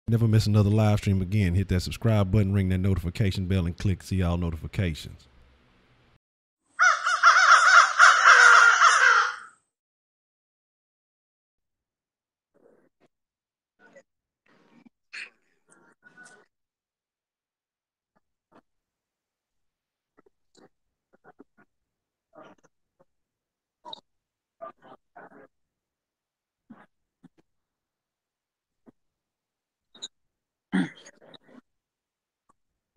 Never miss another live stream again. Hit that subscribe button, ring that notification bell, and click see all notifications.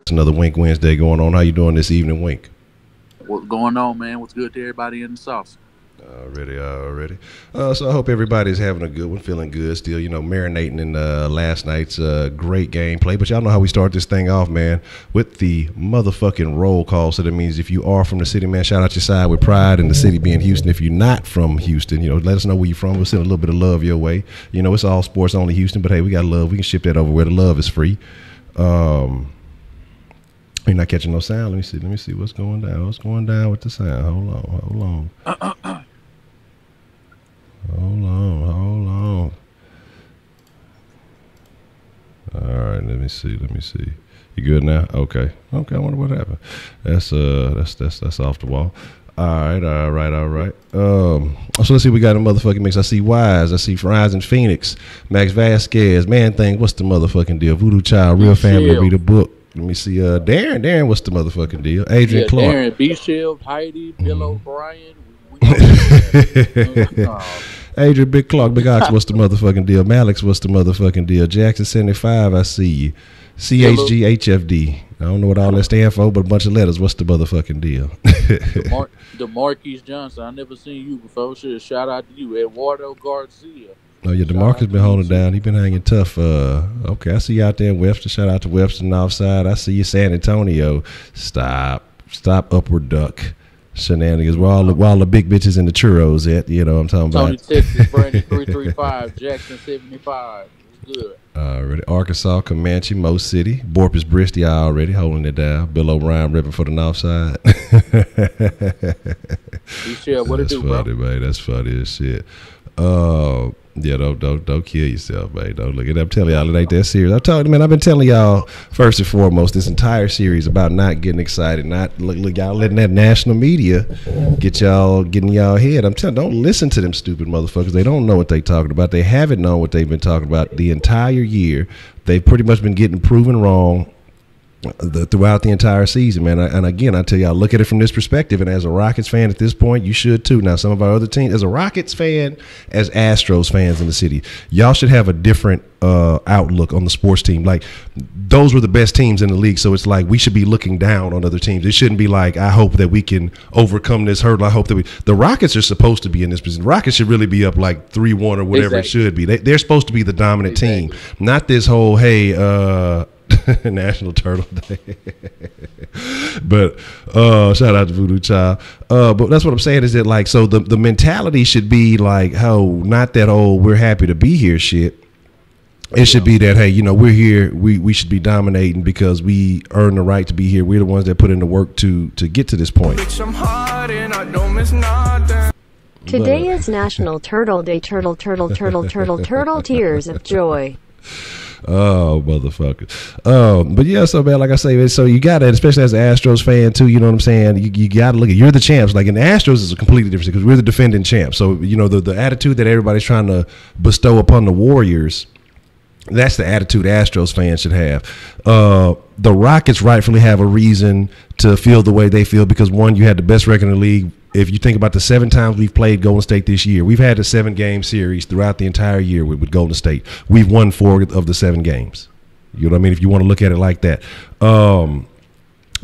It's another Wink Wednesday going on. How you doing this evening, Wink? What's going on, man? What's good to everybody in the sauce? Already. So I hope everybody's having a good one, feeling good still, you know, marinating in last night's great gameplay. But y'all know how we start this thing off, man, with the motherfucking roll call. So that means if you are from the city, man, shout out your side with pride in the city being Houston. If you're not from Houston, you know, let us know where you're from. We'll send a little bit of love your way. You know, it's all sports only Houston, but hey, we got love. We can ship that over where the love is free. You're not catching no sound. Let me see what's going down. What's going down with the sound? Hold on. All right, let me see. You good now? Okay. I wonder what happened. That's off the wall. All right. So let's see. We got a motherfucking mix. I see Wise. I see Rising Phoenix. Max Vasquez. Man Thing. What's the motherfucking deal? Voodoo Child. Real Family. Read a book. Let me see. Darren. What's the motherfucking deal? Adrian Clark. Darren B-Shield. Heidi. Bill O'Brien. Adrian Big Clark. Big Ox. What's the motherfucking deal? Malix. What's the motherfucking deal? Jackson 75. I see you. CHG HFD. I don't know what all that stand for, but a bunch of letters. What's the motherfucking deal? DeMarquise Johnson. I never seen you before. Shout out to you. Eduardo Garcia. Oh, yeah, DeMarcus been holding down. He been hanging tough. Okay, I see you out there in Webster. Shout out to Webster and Offside. I see you, San Antonio. Stop, upward duck shenanigans. While the big bitches in the churros at, you know what I'm talking Tony, about. Texas, Brandon 335, Jackson 75. It's good. Already. Arkansas, Comanche, Mo City. Borpus Bristy already holding it down. Bill O'Brien ripping for the North Side. What it do, bro? That's funny, man. That's funny as shit. Yeah, don't kill yourself, man. Don't look at it. I'm telling y'all, it ain't that serious. I've been telling y'all first and foremost this entire series about not getting excited, not look y'all letting that national media getting y'all head. I'm telling, don't listen to them stupid motherfuckers. They don't know what they talking about. They haven't known what they've been talking about the entire year. They've pretty much been getting proven wrong throughout the entire season, man. And again, I tell y'all, look at it from this perspective. And as a Rockets fan at this point, you should too. Now, some of our other teams, as a Rockets fan, as Astros fans in the city, y'all should have a different outlook on the sports team. Like, those were the best teams in the league, so it's like we should be looking down on other teams. It shouldn't be like, I hope that we can overcome this hurdle. I hope that the Rockets are supposed to be in this position. The Rockets should really be up like 3-1 or whatever it should be. They're supposed to be the dominant team, not this whole National Turtle Day. But shout out to Voodoo Child. But that's what I'm saying is that, like, so the mentality should be like, not that we're happy to be here shit. It should be that, hey, you know, we're here, we should be dominating because we earn the right to be here. We're the ones that put in the work to get to this point. Today is National Turtle Day. Turtle tears of joy. Oh, motherfucker. But yeah, so man, like I say, so you got to, especially as an Astros fan too, you know what I'm saying? You got to look at, you're the champs. Like, in the Astros is a completely different because we're the defending champs. So, you know, the attitude that everybody's trying to bestow upon the Warriors, that's the attitude Astros fans should have. The Rockets rightfully have a reason to feel the way they feel because, one, you had the best record in the league. If you think about the 7 times we've played Golden State this year, we've had a 7-game series throughout the entire year with Golden State. We've won 4 of the 7 games. You know what I mean? If you want to look at it like that.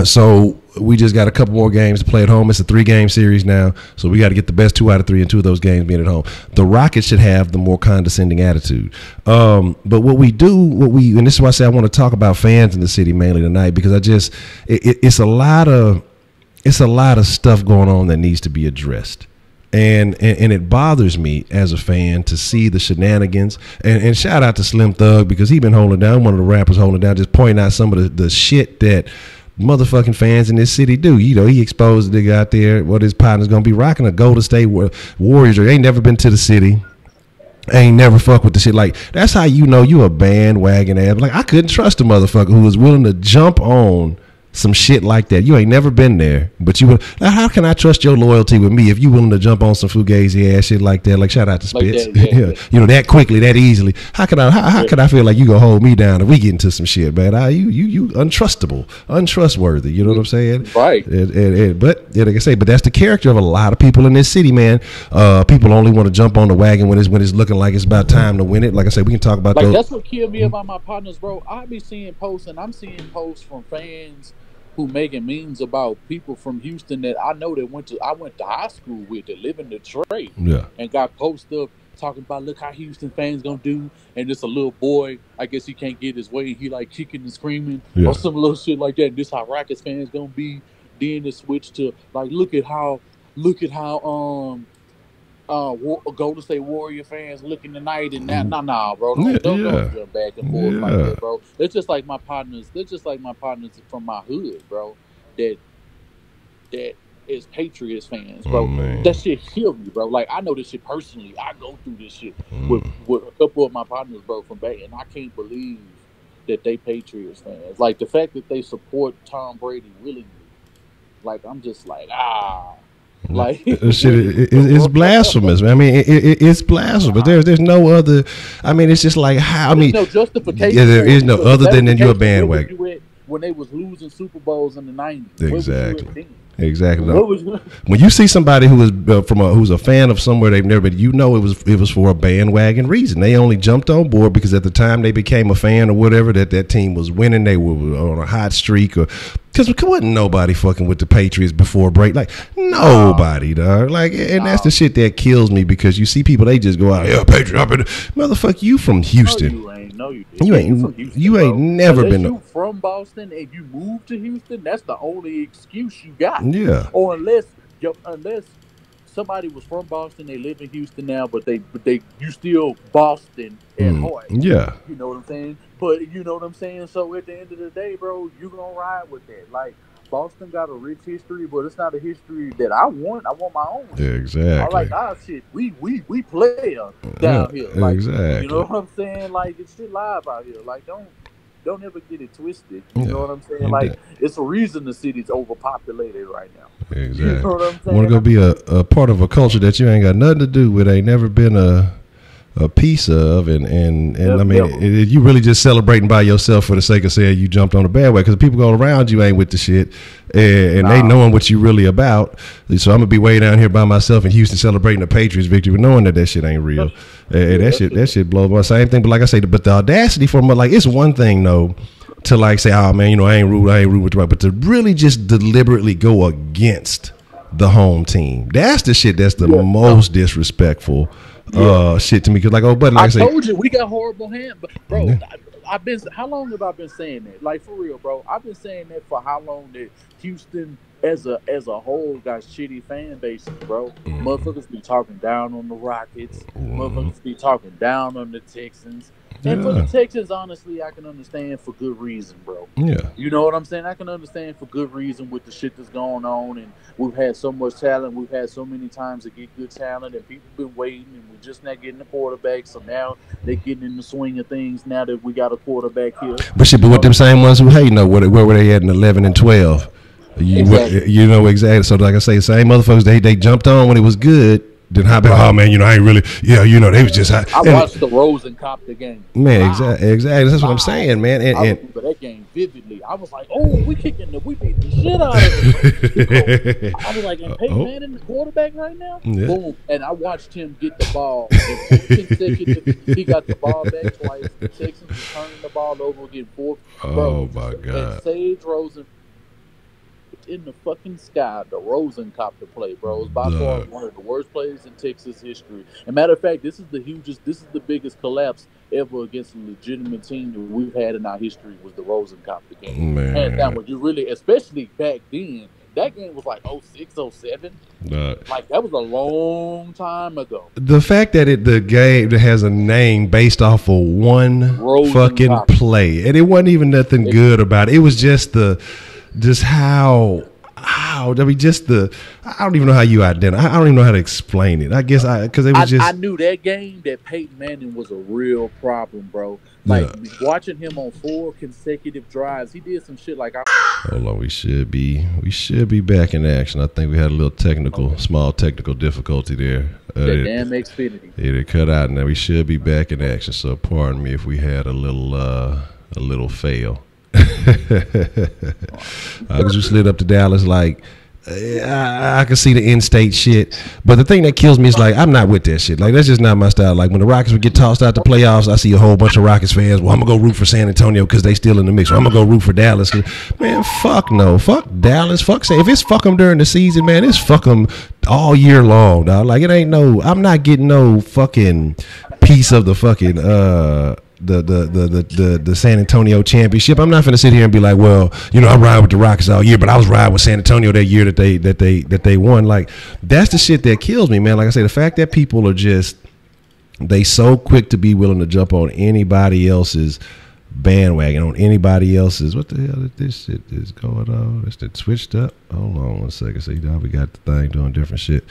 So we just got a couple more games to play at home. It's a 3-game series now, so we got to get the best 2 out of 3, and 2 of those games being at home. The Rockets should have the more condescending attitude. But what we do, and this is why I say I want to talk about fans in the city mainly tonight, because it's a lot of stuff going on that needs to be addressed. And it bothers me as a fan to see the shenanigans. And shout out to Slim Thug, because he been holding down, one of the rappers holding down, just pointing out some of the shit that motherfucking fans in this city do. You know, he exposed the nigga out there. What his partner's gonna be rocking a Golden State Warriors. Or ain't never been to the city. Ain't never fuck with the shit. Like, that's how you know you a bandwagon ass. Like, I couldn't trust a motherfucker who was willing to jump on some shit like that. You ain't never been there, but you would. How can I trust your loyalty with me if you willing to jump on some fugazi ass shit like that? Like, shout out to Spitz. Like that, yeah. You know, that quickly, that easily. How can I feel like you gonna hold me down if we get into some shit, man? You untrustable, untrustworthy. You know what I'm saying? Right. But yeah, like I say, but that's the character of a lot of people in this city, man. People only want to jump on the wagon when it's looking like it's about time to win it. Like I said, we can talk about like those. That's what killed me about my partners, bro. I be seeing posts, and I'm seeing posts from fans who making memes about people from Houston that I know that I went to high school with, that live in Detroit, and got posts up talking about, look how Houston fans gonna do, and just a little boy, I guess he can't get his way, he like kicking and screaming or some little shit like that. And this how Rockets fans gonna be. Then it switched to like, look at how Golden State Warrior fans looking tonight, and that nah, bro. Don't go back and forth like that, bro. They're just like my partners. They're just like my partners from my hood, bro. That is Patriots fans, bro. That shit kill me, bro. Like, I know this shit personally. I go through this shit with a couple of my partners, bro, from back, and I can't believe that they Patriots fans. Like, the fact that they support Tom Brady willingly. Like, I'm just like, like, it's blasphemous. I mean, it's blasphemous. There's no other. I mean, it's just like how. I mean, no justification. Yeah, there is no other than you a bandwagon. When they was losing Super Bowls in the 90s. Exactly. When you see somebody who is who's a fan of somewhere they've never been, you know it was for a bandwagon reason. They only jumped on board because at the time they became a fan or whatever, that team was winning. They were on a hot streak, or because wasn't nobody fucking with the Patriots before break. Like, nobody, dog. Like, and that's the shit that kills me, because you see people, they just go out, Patriots, motherfucker, you from Houston. You ain't never been. You from Boston and you moved to Houston, that's the only excuse you got. Yeah. Or unless somebody was from Boston, they live in Houston now, but you still Boston at heart. Yeah. You know what I'm saying? But you know what I'm saying? So at the end of the day, bro, you gonna ride with that. Like, Boston got a rich history, but it's not a history that I want. I want my own. Yeah, exactly. I like, shit, we play down here. Like, exactly. You know what I'm saying? Like, it's shit live out here. Like, don't ever get it twisted. You know what I'm saying? Like, it's a reason the city's overpopulated right now. Exactly. You know what I'm saying? Want to go be a part of a culture that you ain't got nothing to do with, ain't never been a piece of, and I mean, you really just celebrating by yourself for the sake of saying you jumped on the bandwagon, because the people going around you ain't with the shit, and they knowing what you really about. So I'm gonna be way down here by myself in Houston celebrating the Patriots victory, knowing that shit ain't real. That shit blows my same thing. But like I say, but the audacity for me, like, it's one thing though to like say, oh man, I ain't rude with the right, but to really just deliberately go against the home team, that's the shit that's the most disrespectful. Shit to me, because like, but like I told you, we got horrible hands, bro. How long have I been saying that? Like, for real, bro. I've been saying that for how long, that Houston as a whole got shitty fan bases, bro. Motherfuckers be talking down on the Rockets. Motherfuckers be talking down on the Texans. And for the Texans, honestly, I can understand for good reason, bro. Yeah. You know what I'm saying? I can understand for good reason with the shit that's going on, and we've had so much talent. We've had so many times to get good talent, and people been waiting, and we're just not getting the quarterback. So now they're getting in the swing of things now that we got a quarterback here. But with them same ones who hating, where were they at in 11 and 12? You know exactly. So like I say, same motherfuckers, they jumped on when it was good. Then how about, oh man, I ain't really, they was just. I watched the Rosencopter game. Man, exactly. That's what I'm saying, man. I remember that game vividly. I was like, we beat the shit out of him. I was like, and Peyton Manning, the quarterback right now? Yeah. Boom. And I watched him get the ball. He got the ball back twice. The Texans were turning the ball over again. Oh my God. And Sage Rosen in the fucking sky, the Rosencopter play, bro. It's by far one of the worst plays in Texas history. And matter of fact, this is the biggest collapse ever against a legitimate team that we've had in our history, was the Rosencopter game. Man. Hands down, when you really, especially back then, that game was like 06, 07. Like, that was a long time ago. The fact that the game has a name based off of one fucking play, and it wasn't even nothing good about it. It was just just how I mean, just I don't even know how you identify. I don't even know how to explain it. I guess because it was just. I knew that game that Peyton Manning was a real problem, bro. Like watching him on 4 consecutive drives, he did some shit like. Hold on, we should be back in action. I think we had a little small technical difficulty there. That damn Xfinity. It cut out, and now we should be back in action. So pardon me if we had a little fail. I just slid up to Dallas like I can see the in-state shit, but the thing that kills me is like I'm not with that shit. Like that's just not my style. Like when the Rockets would get tossed out the playoffs, I see a whole bunch of Rockets fans. Well, I'm gonna go root for San Antonio because they still in the mix. Or I'm gonna go root for Dallas. Man, fuck no, fuck Dallas, fuck say if it's fuck them during the season, man, it's fuck them all year long, dog. Like it ain't no. I'm not getting no fucking piece of the fucking the San Antonio championship. I'm not gonna sit here and be like, well, I ride with the Rockets all year, but I was riding with San Antonio that year that they won. Like that's the shit that kills me, man. Like I say, the fact that people are just they so quick to be willing to jump on anybody else's bandwagon, on anybody else's. What the hell is this shit is going on? It's that switched up. Hold on one second. See, now we got the thing doing different shit.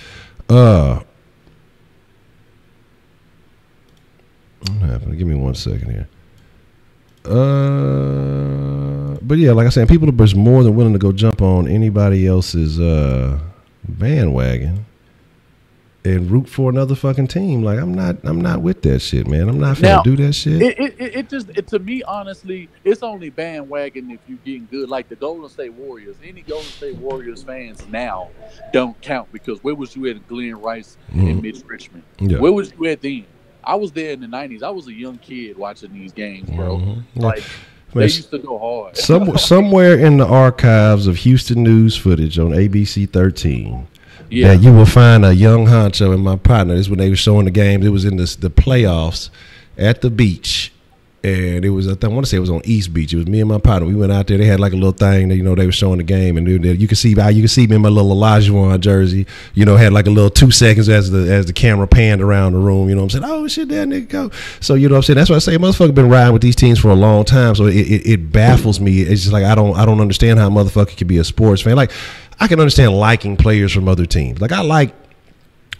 What happened? Give me 1 second here. But yeah, like I said, people are just more than willing to go jump on anybody else's bandwagon and root for another fucking team. Like I'm not with that shit, man. I'm not gonna do that shit. It just to me, honestly, it's only bandwagon if you getting good. Like the Golden State Warriors. Any Golden State Warriors fans now don't count because where was you at Glenn Rice and Mitch Richmond? Yeah. Where was you at then? I was there in the 90s. I was a young kid watching these games, bro. Like, they used to go hard. Somewhere in the archives of Houston News footage on ABC 13, that you will find a young Honcho and my partner. This is when they were showing the games. It was in the playoffs at the beach. And it was, I want to say it was on East Beach. It was me and my partner. We went out there. They had like a little thing that, they were showing the game. And you could see me in my little Olajuwon jersey. Had like a little 2 seconds as the camera panned around the room. You know what I'm saying? Oh, shit, there, nigga, go. So, you know what I'm saying? That's why I say motherfucker been riding with these teams for a long time. So it baffles me. It's just like I don't understand how a motherfucker can be a sports fan. Like, I can understand liking players from other teams. Like,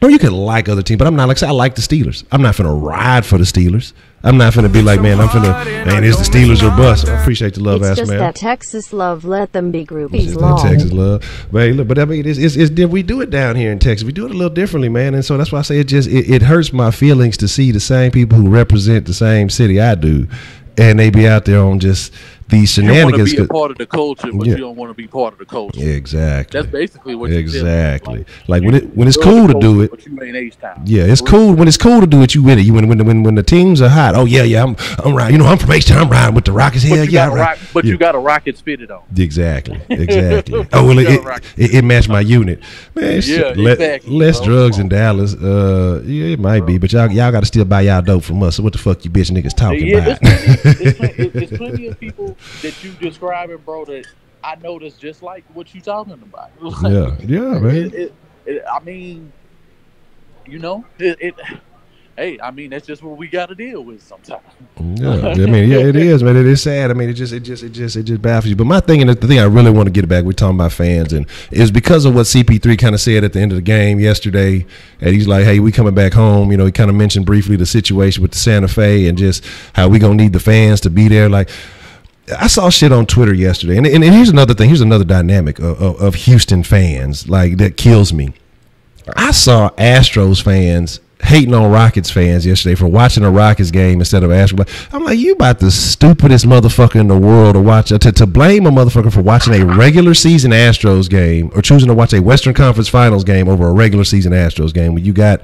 you can like other teams, but I'm not like, say, I like the Steelers. I'm not finna ride for the Steelers. I'm not finna be like, man, it's the Steelers or bust. I appreciate the love, ass man. It's just that Texas love, let them be groupies long. Texas love. But hey, look, but I mean, we do it down here in Texas. We do it a little differently, man. And so that's why I say it hurts my feelings to see the same people who represent the same city I do, and they be out there on just these shenanigans. You want to be a part of the culture, but you don't want to be part of the culture. Exactly. That's basically what you're doing. Like when it's cool to do it. But you ain't H-Town. Yeah, it's cool. When it's cool to do it, you with it. When the teams are hot. Oh yeah, I'm right. I'm from H-Town. I'm riding with the Rockets. Hell yeah, but you got a Rockets fitted on. Exactly. Oh well, it matched my unit. Man, less drugs in Dallas. Yeah, it might be, but y'all got to still buy y'all dope from us. So what the fuck you bitch niggas talking about? There's plenty of people that you describing, bro, that I noticed just like what you talking about. Like, yeah, man. I mean, hey, I mean, that's just what we got to deal with sometimes. Yeah, I mean, it is, man. It is sad. I mean, it just baffles you. But my thing, and the thing I really want to get back, we're talking about fans, and is because of what CP3 kind of said at the end of the game yesterday. And he's like, hey, we coming back home. He kind of mentioned briefly the situation with the Santa Fe and just how we gonna need the fans to be there. Like, I saw shit on Twitter yesterday, and here's another thing. Here's another dynamic of Houston fans, like, that kills me. I saw Astros fans hating on Rockets fans yesterday for watching a Rockets game instead of Astros. I'm like, you about the stupidest motherfucker in the world to watch. To blame a motherfucker for watching a regular season Astros game or choosing to watch a Western Conference Finals game over a regular season Astros game when you got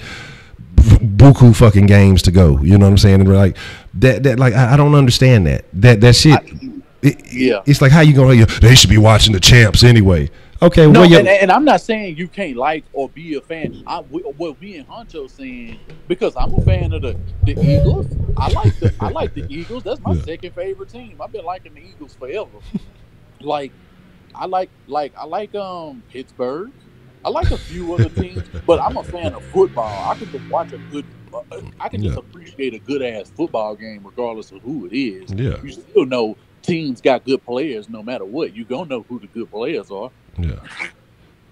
buku fucking games to go. You know what I'm saying? And we're like that. Like, I don't understand that shit. It's like, how you gonna? They should be watching the champs anyway. Okay, no, and I'm not saying you can't like or be a fan. What me and Honcho saying, because I'm a fan of the Eagles. I like the Eagles. That's my second favorite team. I've been liking the Eagles forever. Like, I like Pittsburgh. I like a few other teams, but I'm a fan of football. I can just watch a good. I can just appreciate a good ass football game, regardless of who it is. Yeah. You still know teams got good players no matter what. You gonna know who the good players are. Yeah.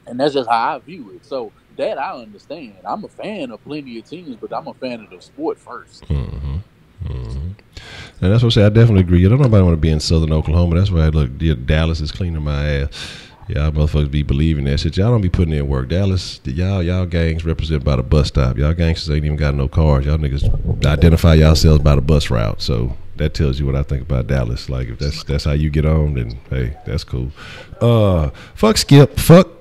And that's just how I view it. So that I understand. I'm a fan of plenty of teams, but I'm a fan of the sport first. Mm-hmm. Mm-hmm. And that's what I say. I definitely agree. I don't know nobody want to be in Southern Oklahoma. That's why I look. Dallas is cleaning my ass. Y'all motherfuckers be believing that shit. Y'all don't be putting in work. Dallas, y'all gangs represented by the bus stop. Y'all gangsters ain't even got no cars. Y'all niggas identify yourselves by the bus route. So that tells you what I think about Dallas. Like if that's how you get on, then hey, that's cool. Fuck Skip. Fuck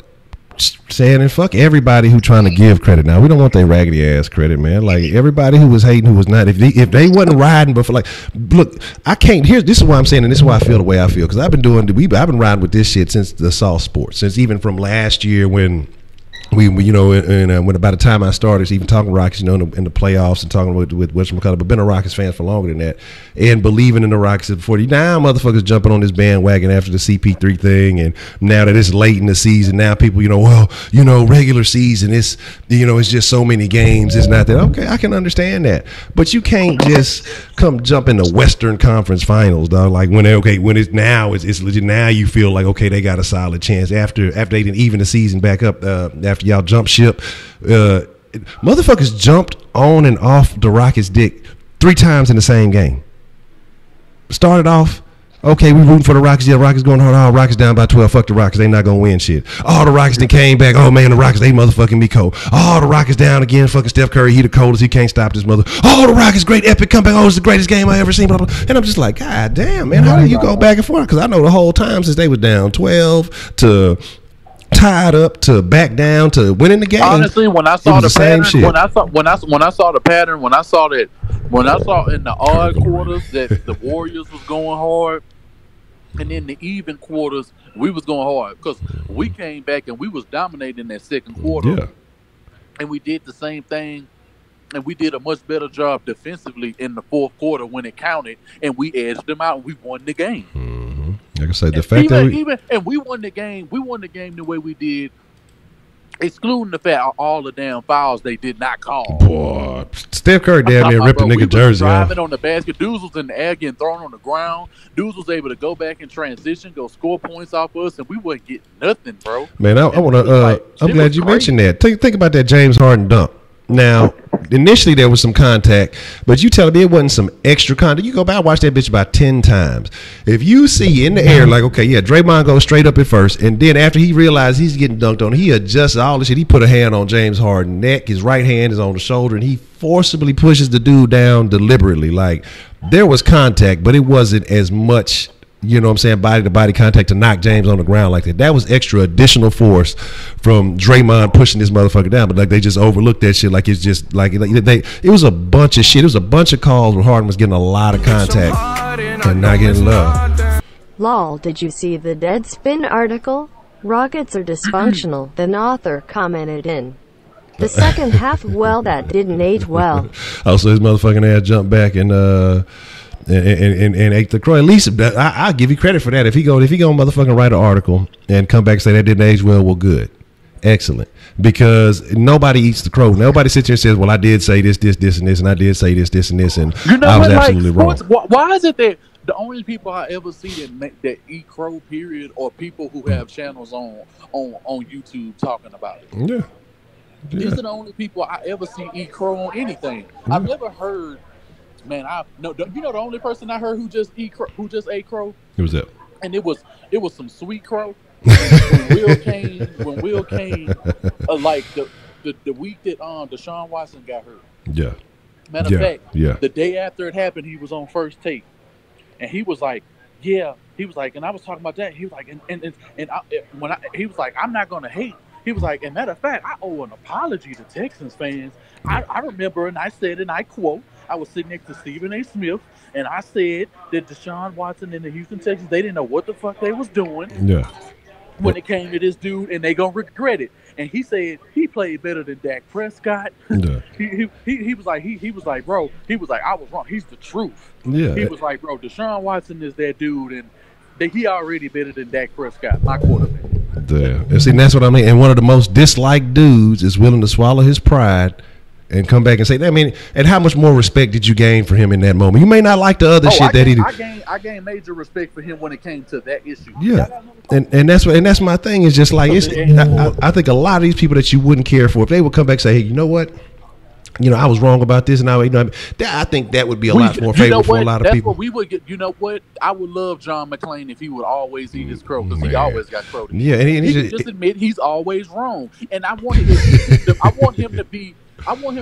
saying and fuck everybody who trying to give credit. Now we don't want their raggedy ass credit, man. Like everybody who was hating, who was not. If they wasn't riding before, like, look, I can't. This is why I'm saying, and this is why I feel the way I feel, because I've been riding with this shit since the soft sports, since even from last year when. When by the time I started even talking Rockets, in the playoffs and talking with whatchamacallit, but been a Rockets fan for longer than that, and believing in the Rockets before. Now motherfuckers jumping on this bandwagon after the CP3 thing, and now that it's late in the season, now people, regular season, it's just so many games, it's not that. Okay, I can understand that, but you can't just come jump in the Western Conference Finals, dog. Like it's legit. Now you feel like okay, they got a solid chance after they didn't even the season back up after y'all jump ship. Motherfuckers jumped on and off the Rockets' dick 3 times in the same game. Started off, okay, we rooting for the Rockets. Yeah, Rockets going hard. Oh, Rockets down by 12. Fuck the Rockets. They not going to win shit. Oh, the Rockets then came back. Oh, man, the Rockets, they motherfucking be cold. Oh, the Rockets down again. Fucking Steph Curry, he the coldest. He can't stop this mother. Oh, the Rockets, great epic comeback. Oh, it's the greatest game I ever seen. Blah, blah. And I'm just like, God damn, man, how do you go back and forth? Because I know the whole time since they was down 12 to tied up to back down to winning the game. Honestly, when I saw the pattern, when I saw the pattern, when I saw in the odd quarters that the Warriors was going hard, and in the even quarters we was going hard because we came back and we was dominating that second quarter. Yeah. And we did the same thing, and we did a much better job defensively in the fourth quarter when it counted, and we edged them out and we won the game. Mm-hmm. Like I said, the fact that we won the game. We won the game the way we did, excluding the fact all the damn fouls they did not call. Boy, Steph Curry damn near ripped a nigga jersey driving on the basket. Dudes was in the air getting thrown on the ground. Dudes was able to go back in transition, go score points off us, and we wasn't getting nothing, bro. Man, I want to. I'm glad you mentioned that. Think about that James Harden dunk. Now, initially there was some contact, but you telling me it wasn't some extra contact. You go back and watch that bitch about 10 times. If you see in the air, like, okay, yeah, Draymond goes straight up at first, and then after he realized he's getting dunked on, he adjusts all this shit. He put a hand on James Harden's neck. His right hand is on the shoulder, and he forcibly pushes the dude down deliberately. Like, there was contact, but it wasn't as much, body-to-body contact to knock James on the ground like that. That was extra additional force from Draymond pushing this motherfucker down. But like they just overlooked that shit. Like it's just like it was a bunch of shit. It was a bunch of calls where Harden was getting a lot of contact and not getting love. Lol, did you see the Deadspin article? Rockets are dysfunctional, the author commented in. The second half, well, that didn't age well. Also, his motherfucking ass jumped back and ate the crow. At least I'll give you credit for that. If he go motherfucking write an article and come back and say that didn't age well good, excellent. Because nobody eats the crow. Nobody sits here and says, well, I did say this, and this, and I did say this, and this, and I was absolutely wrong. Why is it that the only people I ever see that eat crow, period, are people who have channels on YouTube talking about it? Yeah. These are the only people I ever see eat crow on anything. I've never heard. Man, the only person I heard who just ate crow? Who was that? And it was some sweet crow. when Will came, like the week that Deshaun Watson got hurt. Yeah. Matter of fact, the day after it happened, he was on First Take, and he was like, "Yeah," he was like, and I was talking about that. He was like, he was like, "I'm not gonna hate." He was like, and matter of fact, I owe an apology to Texans fans. I remember, and I said, and I quote, I was sitting next to Stephen A. Smith, and I said that Deshaun Watson and the Houston Texans, they didn't know what the fuck they was doing when it came to this dude, and they gonna regret it. And he said he played better than Dak Prescott. Yeah. he was like, bro, he was like, I was wrong. He's the truth. Yeah. He was like, bro, Deshaun Watson is that dude, and he already better than Dak Prescott, my quarterback. And see, that's what I mean. And one of the most disliked dudes is willing to swallow his pride and come back and say, I mean, and how much more respect did you gain for him in that moment? You may not like the other shit that he did. I gained major respect for him when it came to that issue. Yeah, and that's my thing. Is just like I think a lot of these people that you wouldn't care for, if they would come back and say, hey, you know what? I was wrong about this, and I think that would be a lot more favorable for a lot of people. That's what we would get. You know what? I would love John McClane if he would always eat his crow, because he always got crow. Yeah, and he just admit he's always wrong, and I want him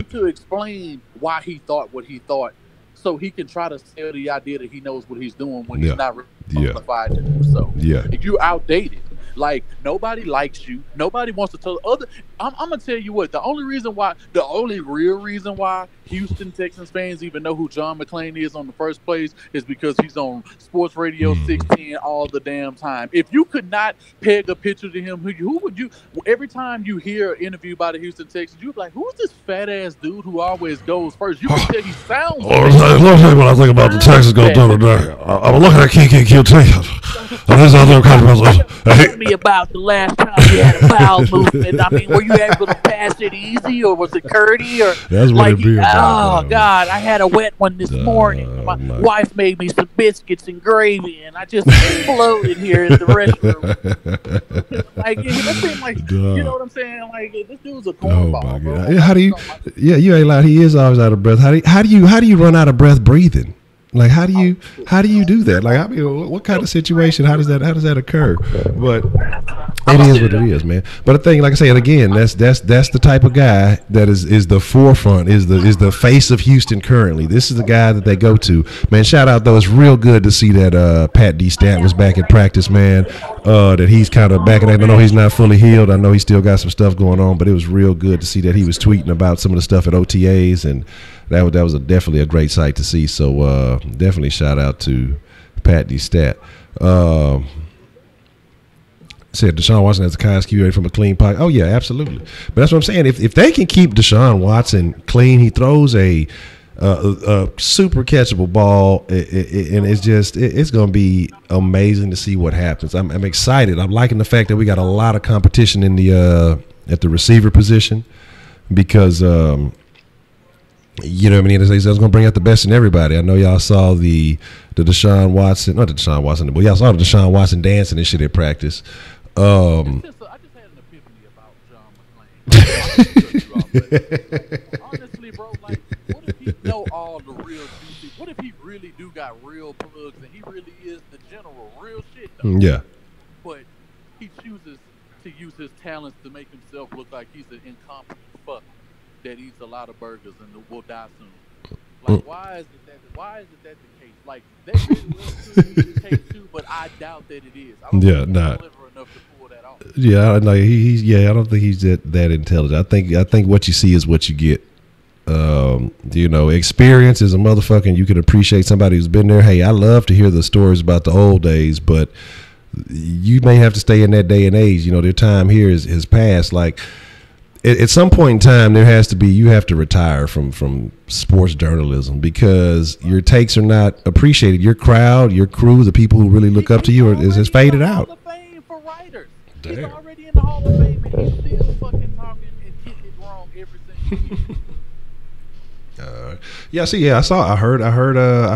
to explain why he thought what he thought, so he can try to sell the idea that he knows what he's doing when he's not qualified to do so. Yeah, if you're outdated. Like, nobody likes you. Nobody wants to tell other. I'm gonna tell you what. The only real reason why Houston Texans fans even know who John McClane is on the first place is because he's on Sports Radio 610 all the damn time. If you could not peg a picture to him, who would you? Every time you hear an interview by the Houston Texans, you're like, who's this fat ass dude who always goes first? You can tell he sounds. When I think about the Texans going down today, I'm looking at ckin. There's other kind of Tell me about the last time you had a bowel movement. I mean, were you able to pass it easy, or was it curdy, or that's what it be about? Oh God, I had a wet one this morning. My wife made me some biscuits and gravy, and I just exploded here in the restroom. Like, that seemed like, you know what I'm saying? Like, this dude's a cornball. Oh my God! How do you? Yeah, you ain't lying. He is always out of breath. How do you run out of breath breathing? Like, how do you do that? Like, I mean, what kind of situation? How does that occur? But it is what it is, man. But the thing, like I said again, that's the type of guy that is the forefront, is the face of Houston currently. This is the guy that they go to. Man, shout out though. It's real good to see that Pat D. Stat was back in practice, man. That he's kind of back in. I know he's not fully healed. I know he's still got some stuff going on, but it was real good to see that he was tweeting about some of the stuff at OTAs, and that was definitely a great sight to see. So definitely shout out to Pat D. Stat. Said Deshaun Watson has a Kai's QA from a clean pocket. Oh yeah, absolutely. But that's what I'm saying. If they can keep Deshaun Watson clean, he throws a super catchable ball, and it's going to be amazing to see what happens. I'm excited. I'm liking the fact that we got a lot of competition in the at the receiver position, because you know what I mean? It's going to bring out the best in everybody. I know y'all saw the Deshaun Watson, not the Deshaun Watson, but y'all saw the Deshaun Watson dancing and shit at practice. I just had an epiphany about John McClane. Honestly, bro, like, what if he know all the real juicy? What if he really do got real plugs and he really is the general, real shit though? Yeah. But he chooses to use his talents to make himself look like he's an incompetent fuck that eats a lot of burgers and will die soon. Like, why is it that the case? Like, that really will be the case too, but I doubt that it is. I don't think he's clever enough to pull that off. Yeah, like I don't think he's that intelligent. I think what you see is what you get. You know, experience is a motherfucker, and you can appreciate somebody who's been there. Hey, I love to hear the stories about the old days, but you may have to stay in that day and age. You know, their time here has passed. Like, at some point in time, you have to retire from sports journalism, because your takes are not appreciated. Your crowd, your crew, the people who really look up to you has faded out. Hall of Fame for writers. He's already in the Hall of Fame, and he's still fucking talking and getting it wrong everything. I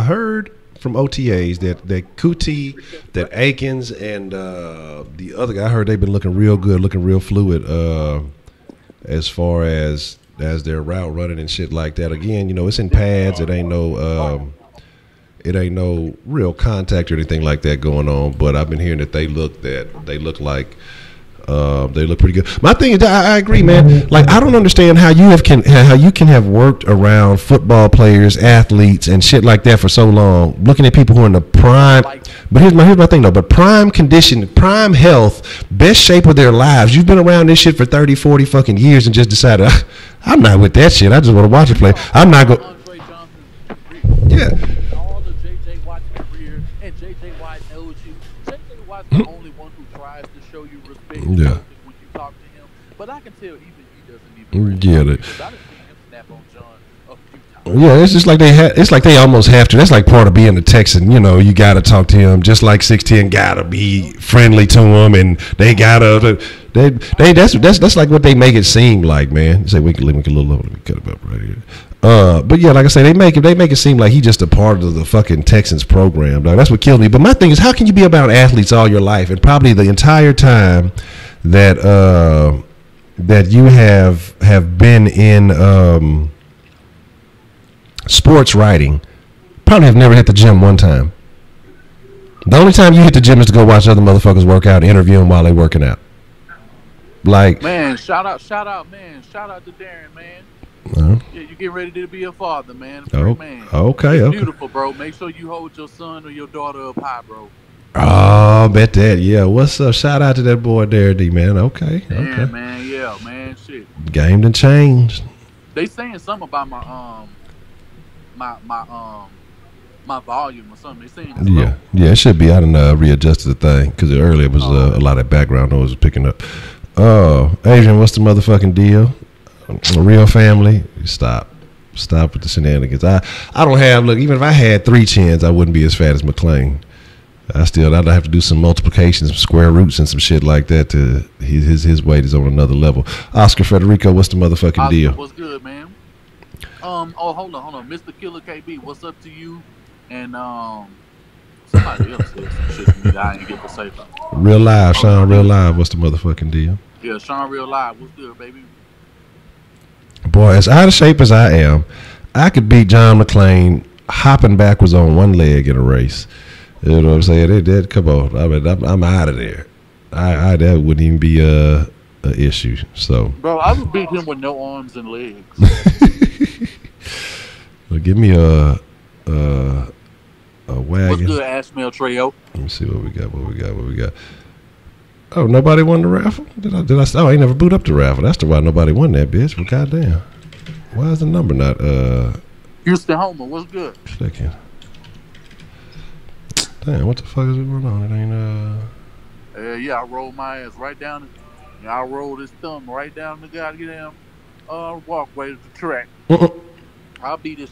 heard from OTAs that Kuti, that Akins, and the other guy, I heard they've been looking real good, looking real fluid. As far as their route running and shit like that. Again, you know, it's in pads. It ain't no real contact or anything like that going on. But I've been hearing that they look like they look pretty good. My thing is, I agree, man. Like, I don't understand how you can have worked around football players, athletes, and shit like that for so long, looking at people who are in the prime. But here's my thing though. But prime condition, prime health, best shape of their lives. You've been around this shit for 30, 40 fucking years and just decided, I'm not with that shit. I just want to watch it play. I'm not going. Yeah. All the J.J. Watt's career, and J.J. Watt knows you. J.J. Watt's the only one who tries to show you respect when you talk to him. But I can tell even he doesn't even. Yeah. Because I've seen him snap on John a few times. Yeah, it's just like it's like they almost have to. That's like part of being a Texan. You know, you got to talk to him. Just like 6'10", got to be friendly to him, and they gotta. That's like what they make it seem like, man. You say we can a little lower. Let me cut it up right here. But yeah, like I say, they make it seem like he's just a part of the fucking Texans program, dog. That's what killed me. But my thing is, how can you be about athletes all your life and probably the entire time that that you have been in sports writing, probably have never hit the gym one time. The only time you hit the gym is to go watch other motherfuckers work out, interview them while they working out. Like, man, shout out, man, shout out to Darren, man. Yeah, you get ready to be a father, man. Man. Okay. Beautiful, bro. Make sure you hold your son or your daughter up high, bro. Oh, bet that. Yeah, what's up? Shout out to that boy there, D, man. Okay. Yeah, man. Yeah, man. Shit. Game done changed. They saying something about my volume or something. They saying it's low. Yeah, it should be. I done readjusted the thing because earlier it was a lot of background noise was picking up. Oh, Adrian, what's the motherfucking deal? A real family? Stop with the shenanigans. I don't have. Look, even if I had 3 chins, I wouldn't be as fat as McLean. I'd have to do some multiplications, some square roots, and some shit like that. To his weight is on another level. Oscar Federico, what's the motherfucking deal? What's good, man? Hold on, Mr. Killer KB, what's up to you? And somebody else said some shit to me that I ain't get to say something. Real live, Sean. Real live. What's the motherfucking deal? Yeah, Sean Real Live. What's good, baby? Boy, as out of shape as I am, I could beat John McClain hopping backwards on one leg in a race. You know what I'm saying? Come on. I mean, I'm out of there. That wouldn't even be a issue. So, bro, I would beat him with no arms and legs. Well, give me a wagon. What's good, Ashmail Treo? Let me see what we got. Oh, nobody won the raffle? Did I? Oh, I ain't never boot up the raffle. That's the why nobody won that bitch. Well, goddamn. Why is the number not? Houston Homer, what's good? Second. Damn, what the fuck is going on? It ain't yeah, I rolled my ass right down. I rolled his thumb right down the goddamn walkway to the track. I'll beat his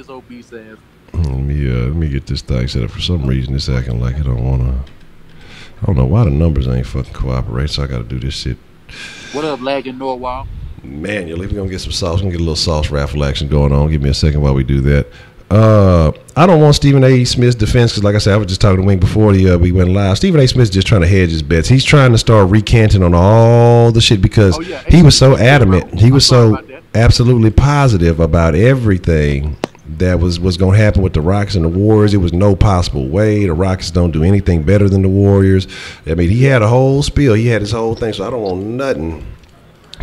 obese ass. Let me get this thing set up. For some reason, it's acting like it don't wanna. I don't know why the numbers ain't fucking cooperate, so I gotta do this shit. What up, Lagging Norwalk? Manually, we're gonna get some sauce. We're gonna get a little sauce raffle action going on. Give me a second while we do that. I don't want Stephen A. Smith's defense because, like I said, I was just talking to Wing before we went live. Stephen A. Smith's just trying to hedge his bets. He's trying to start recanting on all the shit because he was so adamant. He was so absolutely positive about everything that was going to happen with the Rockets and the Warriors. It was no possible way. The Rockets don't do anything better than the Warriors. I mean, he had a whole spiel. He had his whole thing. So I don't want nothing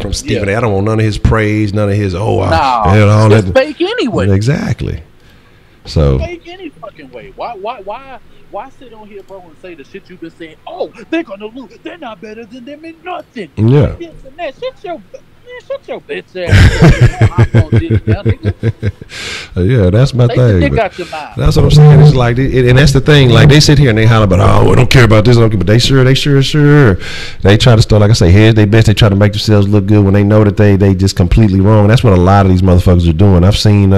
from Stephen A. I don't want none of his praise, none of his it's fake anyway. Exactly. So fake any fucking way. Why sit on here, bro, and say the shit you've been saying? Oh, they're gonna lose. They're not better than them in nothing. Yeah. This and that. Shut your bitch ass. Yeah, that's my thing. They got your mind. That's what I'm saying. It's like, and that's the thing. Like they sit here and they holler about, we don't care about this, but they sure. They try to start, like I say, here's their best. They try to make themselves look good when they know that they just completely wrong. That's what a lot of these motherfuckers are doing. I've seen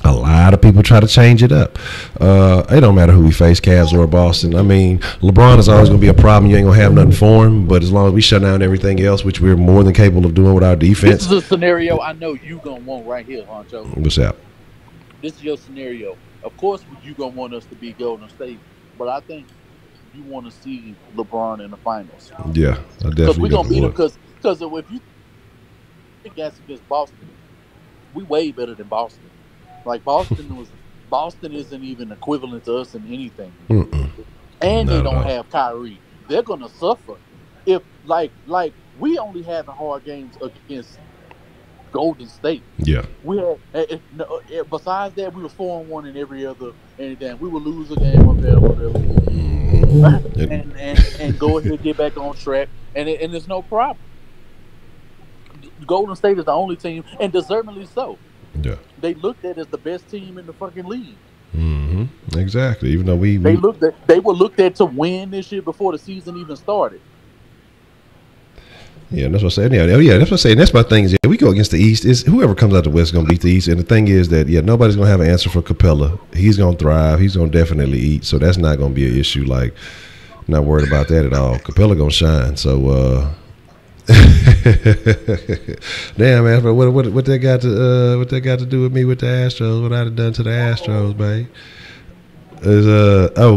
a lot of people try to change it up. It don't matter who we face, Cavs or Boston. I mean, LeBron is always going to be a problem. You ain't going to have nothing for him. But as long as we shut down everything else, which we're more than capable of doing with our defense. This is a scenario I know you going to want right here, Honcho. What's that? This is your scenario. Of course, you going to want us to be Golden State. But I think you want to see LeBron in the finals. Yeah, I definitely. Because we're going to beat him. Because if you think that's against Boston, we way better than Boston. Like Boston isn't even equivalent to us in anything. And they don't have Kyrie. They're gonna suffer if like we only have hard games against Golden State. Yeah. We had besides that we were 4-1 in every other anything. We would lose a game up there, whatever. and go ahead and get back on track. And there's no problem. Golden State is the only team, and deservedly so. Yeah. They looked at as the best team in the fucking league. Mm-hmm. Exactly. Even though they were looked at to win this shit before the season even started. Yeah, that's what I'm saying. Yeah, that's what I'm saying. That's my thing. Is, yeah, we go against the East. Is whoever comes out the West is going to beat the East. And the thing is that nobody's going to have an answer for Capella. He's going to thrive. He's going to definitely eat. So that's not going to be an issue. Like, not worried about that at all. Capella going to shine. So, damn man, what that got to do with me with the Astros? What I'd have done to the Astros, babe? Is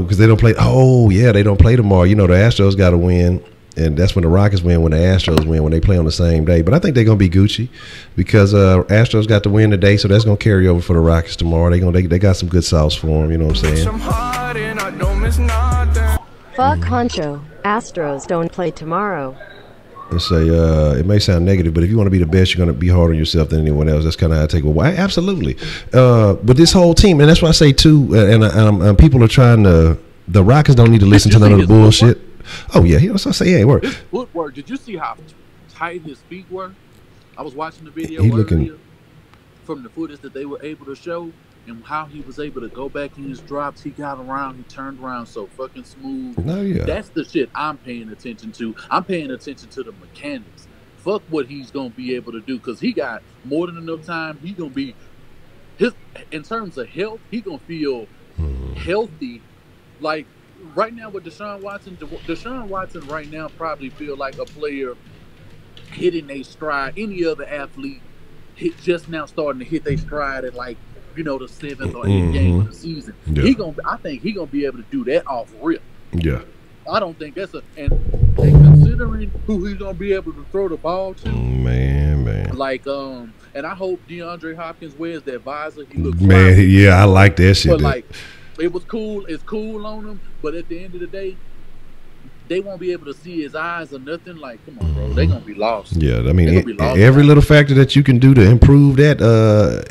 because they don't play. Oh yeah, they don't play tomorrow. You know the Astros got to win. And that's when the Rockets win, when the Astros win, when they play on the same day. But I think they're going to be Gucci because Astros got to win today, so that's going to carry over for the Rockets tomorrow. They got some good sauce for them, you know what I'm saying? Fuck Honcho. Astros don't play tomorrow. Let's say it may sound negative, but if you want to be the best, you're going to be harder on yourself than anyone else. That's kind of how I take it. Well, absolutely. But this whole team, and that's why I say, too, and people are trying to – the Rockets don't need to listen to none of the bullshit. Oh yeah, he was so say, yeah, work. His footwork. Did you see how tight his feet were? I was watching the video earlier from the footage that they were able to show, and how he was able to go back in his drops. He got around, he turned around so fucking smooth. Oh yeah, that's the shit I'm paying attention to. I'm paying attention to the mechanics. Fuck what he's gonna be able to do, because he got more than enough time. He gonna be in terms of health. He gonna feel healthy, like. Right now with Deshaun Watson right now probably feel like a player hitting a stride. Any other athlete just now starting to hit their stride at like, the 7th or 8th game of the season. Yeah. I think he gonna be able to do that off rip. Yeah. I don't think and considering who he's gonna be able to throw the ball to. Man. Like and I hope DeAndre Hopkins wears the advisor. He looks yeah, I like that shit. But like, it was cool. It's cool on him, but at the end of the day, they won't be able to see his eyes or nothing. Like, come on, bro, they gonna be lost. Yeah, I mean, every little factor that you can do to improve that,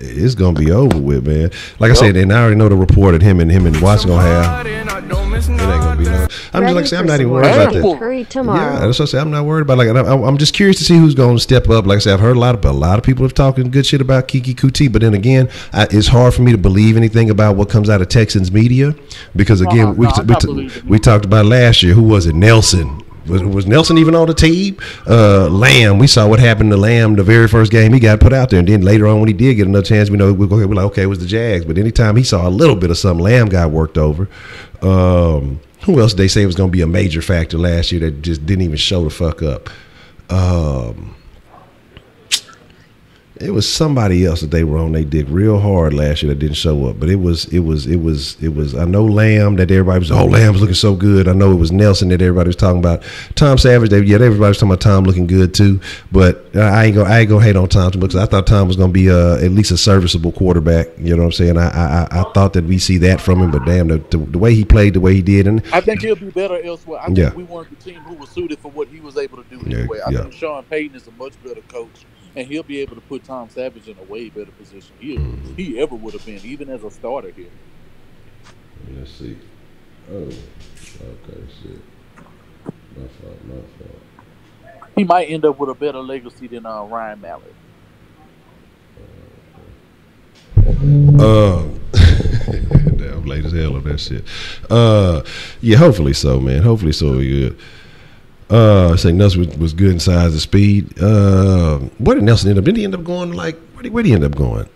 it's gonna be over with, man. Like I said, and I already know the report that him and Watson gonna have. It ain't gonna be no. I'm just like I say, I'm not even worried about that. Yeah, that's what I say. I'm not worried about I'm just curious to see who's gonna step up. Like I said, I've heard a lot of people have talking good shit about ckin, but then again, it's hard for me to believe anything about what comes out of Texans media because again, we talked about last year. Who was it? Nelson. Was Nelson even on the team? Lamb, we saw what happened to Lamb the very first game he got put out there, and then later on when he did get another chance, we're like, okay, it was the Jags. But anytime he saw a little bit of something, Lamb got worked over. Who else did they say was going to be a major factor last year that just didn't even show the fuck up? It was somebody else that they were on. They did real hard last year that didn't show up. But it was. I know Lamb that everybody was. Oh, Lamb's looking so good. I know it was Nelson that everybody was talking about. Tom Savage. Everybody was talking about Tom looking good too. But I ain't gonna hate on Tom too much because I thought Tom was gonna be at least a serviceable quarterback. You know what I'm saying? I thought that we see that from him. But damn, the way he played, the way he did, and I think he'll be better elsewhere. I think we weren't the team who was suited for what he was able to do anyway. I think Sean Payton is a much better coach. And he'll be able to put Tom Savage in a way better position he ever would have been, even as a starter here. Let's see. Oh, okay, shit. My fault. He might end up with a better legacy than Ryan Mallett. Damn, late as hell on that shit. Yeah, hopefully so, man. Hopefully so. We good. Say Nelson was good in size and speed. Where did Nelson end up? Did he end up going where did he end up going?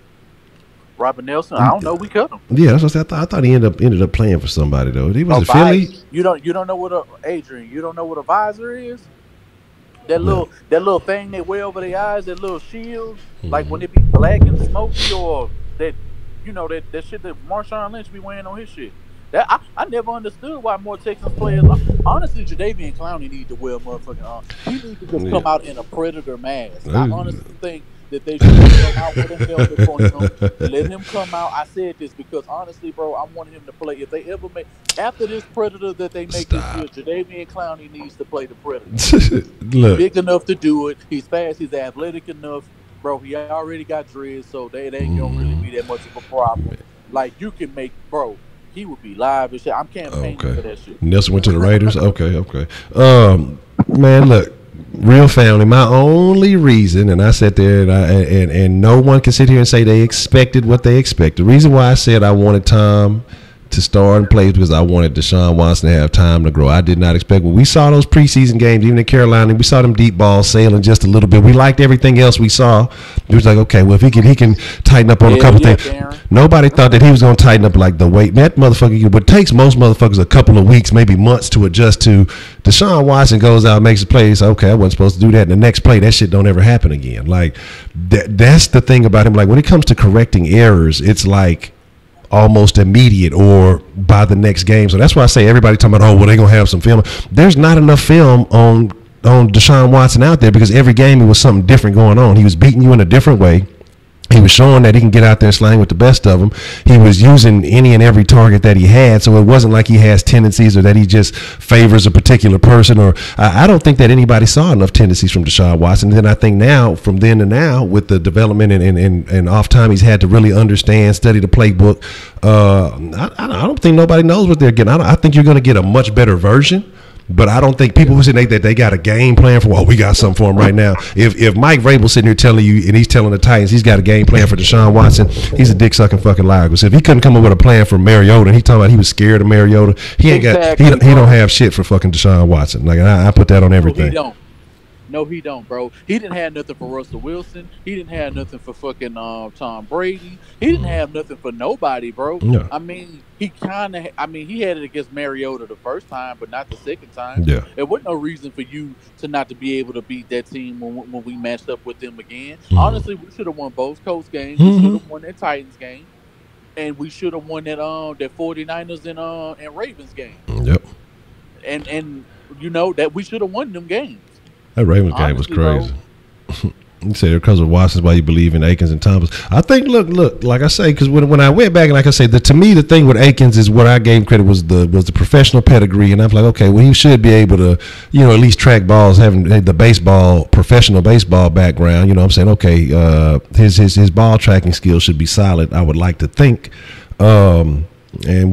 Robert Nelson? I don't know. We cut him. Yeah, that's what I thought. I thought he ended up playing for somebody though. He was a Philly. You don't know what Adrian. You don't know what a visor is? That little thing they wear over their eyes, that little shield, like when it be black and smoky, or that that shit that Marshawn Lynch be wearing on his shit. That I never understood why more Texans players. Honestly, Jadeveon Clowney need to wear a motherfucking. He needs to just come out in a Predator mask. I honestly think that they should come out with a helmet for him. Let him come out. I said this because honestly, bro, I want him to play. If they ever make after this Predator that they make this year, Jadeveon Clowney needs to play the Predator. Look. Big enough to do it. He's fast. He's athletic enough, bro. He already got dreads, so they ain't gonna really be that much of a problem. Like you can make, bro. He would be live and shit. I'm campaigning for that shit. Nelson went to the Raiders. Okay. Man, look, real family. My only reason, and I sat there and no one can sit here and say they expected what they expect. The reason why I said I wanted Tom to start and play because I wanted Deshaun Watson to have time to grow. I did not expect when we saw those preseason games, even in Carolina, we saw them deep balls sailing just a little bit. We liked everything else we saw. It was like, okay, well, if he can tighten up on a couple things. Darren. Nobody thought that he was going to tighten up like the weight. That motherfucker, but it takes most motherfuckers a couple of weeks, maybe months to adjust to. Deshaun Watson goes out, makes a play. It's okay, I wasn't supposed to do that. And the next play, that shit don't ever happen again. Like that's the thing about him. Like when it comes to correcting errors, it's like almost immediate or by the next game. So that's why I say everybody talking about, oh, well, they're going to have some film. There's not enough film on Deshaun Watson out there because every game it was something different going on. He was beating you in a different way. He was showing that he can get out there and slang with the best of them. He was using any and every target that he had, so it wasn't like he has tendencies or that he just favors a particular person. Or I don't think that anybody saw enough tendencies from Deshaun Watson. And then I think now, from then to now, with the development and off time he's had to really understand, study the playbook, I don't think nobody knows what they're getting. I think you're going to get a much better version. But I don't think people who say that they got a game plan for, well, we got something for him right now. If Mike Vrabel's sitting here telling you, and he's telling the Titans he's got a game plan for Deshaun Watson, he's a dick-sucking fucking liar. Because if he couldn't come up with a plan for Mariota, and he talking about he was scared of Mariota, he ain't got, he don't have shit for fucking Deshaun Watson. Like I put that on everything. No, he don't, bro. He didn't have nothing for Russell Wilson. He didn't have nothing for fucking Tom Brady. He didn't have nothing for nobody, bro. Yeah. I mean, he had it against Mariota the first time, but not the second time. Yeah. There wasn't no reason for you to not to be able to beat that team when we matched up with them again. Honestly, we should have won both Colts games. We should have won that Titans game. And we should have won that 49ers and Ravens game. Yep. And you know that we should have won them games. That Ravens game was crazy. You say because of Watson's why you believe in Akins and Thomas. I think look, like I say, because when I went back and like I say, to me the thing with Akins is what I gave him credit was the professional pedigree, and I'm like, okay, well he should be able to, you know, at least track balls, having the professional baseball background. You know, what I'm saying, okay, his ball tracking skills should be solid. I would like to think. And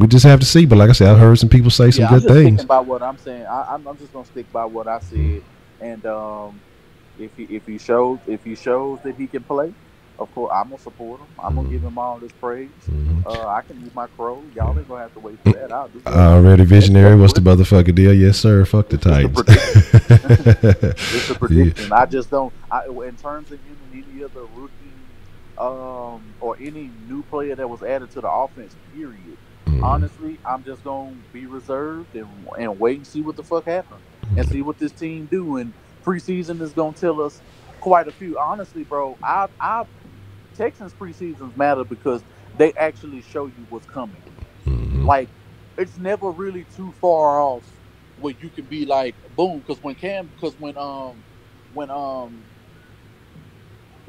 we just have to see. But like I said, I've heard some people say some good things. Thinking about what I'm saying. I'm just gonna stick by what I said. And if he shows that he can play, of course I'm gonna support him. I'm gonna give him all this praise. I can use my crow. Y'all ain't gonna have to wait for that. Already visionary. What's the motherfucking deal? Yes, sir. Fuck the Titans. It's a prediction. I just don't. In terms of him and any other rookie, or any new player that was added to the offense, period. Honestly, I'm just gonna be reserved and wait and see what the fuck happens. And see what this team do. And preseason is gonna tell us quite a few. Honestly, bro, Texans preseasons matter because they actually show you what's coming. Like it's never really too far off where you can be like, boom. Because when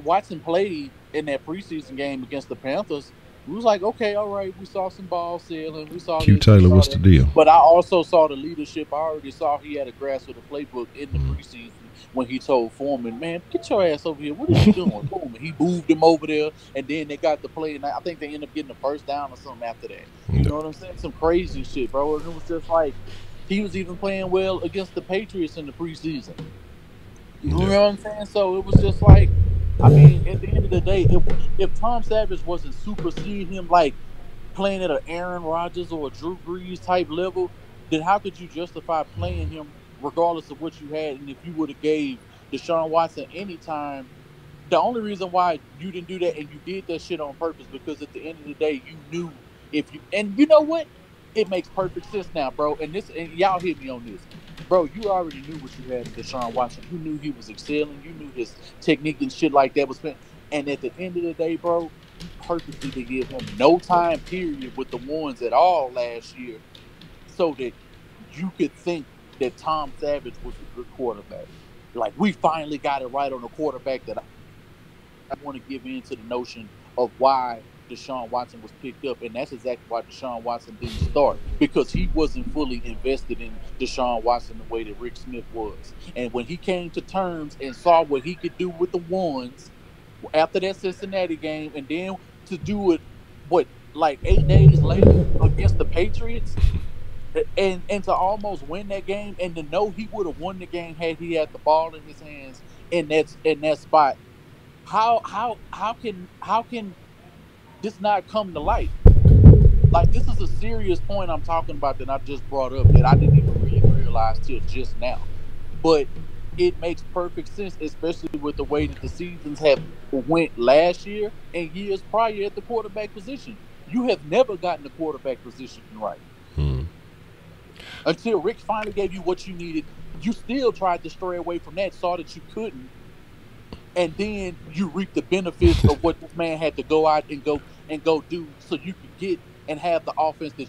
Watson played in that preseason game against the Panthers, we was like, okay, all right, we saw some ball sailing. We saw Q Taylor, what's the deal? But I also saw the leadership. I already saw he had a grasp of the playbook in the preseason when he told Foreman, man, get your ass over here. What are you doing? Boom. He moved him over there, and then they got the play, and I think they ended up getting a first down or something after that. You know what I'm saying? Some crazy shit, bro. And it was just like he was even playing well against the Patriots in the preseason. You know what I'm saying? So it was just like, I mean, at the end of the day, if Tom Savage wasn't superseding him, like playing at an Aaron Rodgers or a Drew Brees type level, then how could you justify playing him regardless of what you had? And if you would have gave Deshaun Watson any time, the only reason why you didn't do that and you did that shit on purpose because at the end of the day, you knew and you know what? It makes perfect sense now, bro. And y'all hit me on this. Bro, you already knew what you had in Deshaun Watson. You knew he was excelling. You knew his technique and shit like that was spent. And at the end of the day, bro, you purposely did give him no time period with the ones at all last year so that you could think that Tom Savage was a good quarterback. Like, we finally got it right on the quarterback that I want to give in to the notion of why Deshaun Watson was picked up, and that's exactly why Deshaun Watson didn't start, because he wasn't fully invested in Deshaun Watson the way that Rick Smith was. And when he came to terms and saw what he could do with the ones after that Cincinnati game, and then to do it, like 8 days later against the Patriots, and to almost win that game, and to know he would have won the game had he had the ball in his hands in that spot. How can this not come to light? Like, this is a serious point I'm talking about that I just brought up that I didn't even really realize till just now. But it makes perfect sense, especially with the way that the seasons have went last year and years prior at the quarterback position. You have never gotten the quarterback position right. Until Rick finally gave you what you needed, you still tried to stray away from that, saw that you couldn't, and then you reap the benefits of what this man had to go out and go do so you could get and have the offense that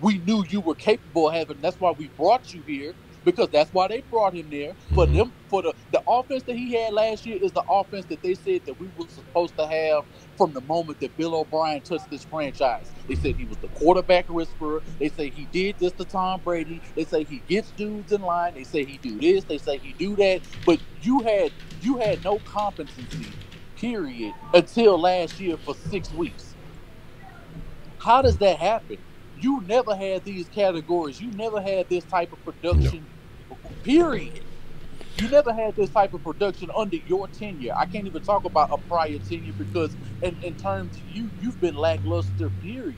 we knew you were capable of having. That's why we brought you here, because that's why they brought him there. For them, for the offense that he had last year is the offense that they said that we were supposed to have from the moment that Bill O'Brien touched this franchise. They said he was the quarterback whisperer. They say he did this to Tom Brady. They say he gets dudes in line. They say he do this. They say he do that. But you had no competency, period, until last year for 6 weeks. How does that happen? You never had these categories. You never had this type of production, period. You never had this type of production under your tenure. I can't even talk about a prior tenure because in terms of you've been lackluster, period.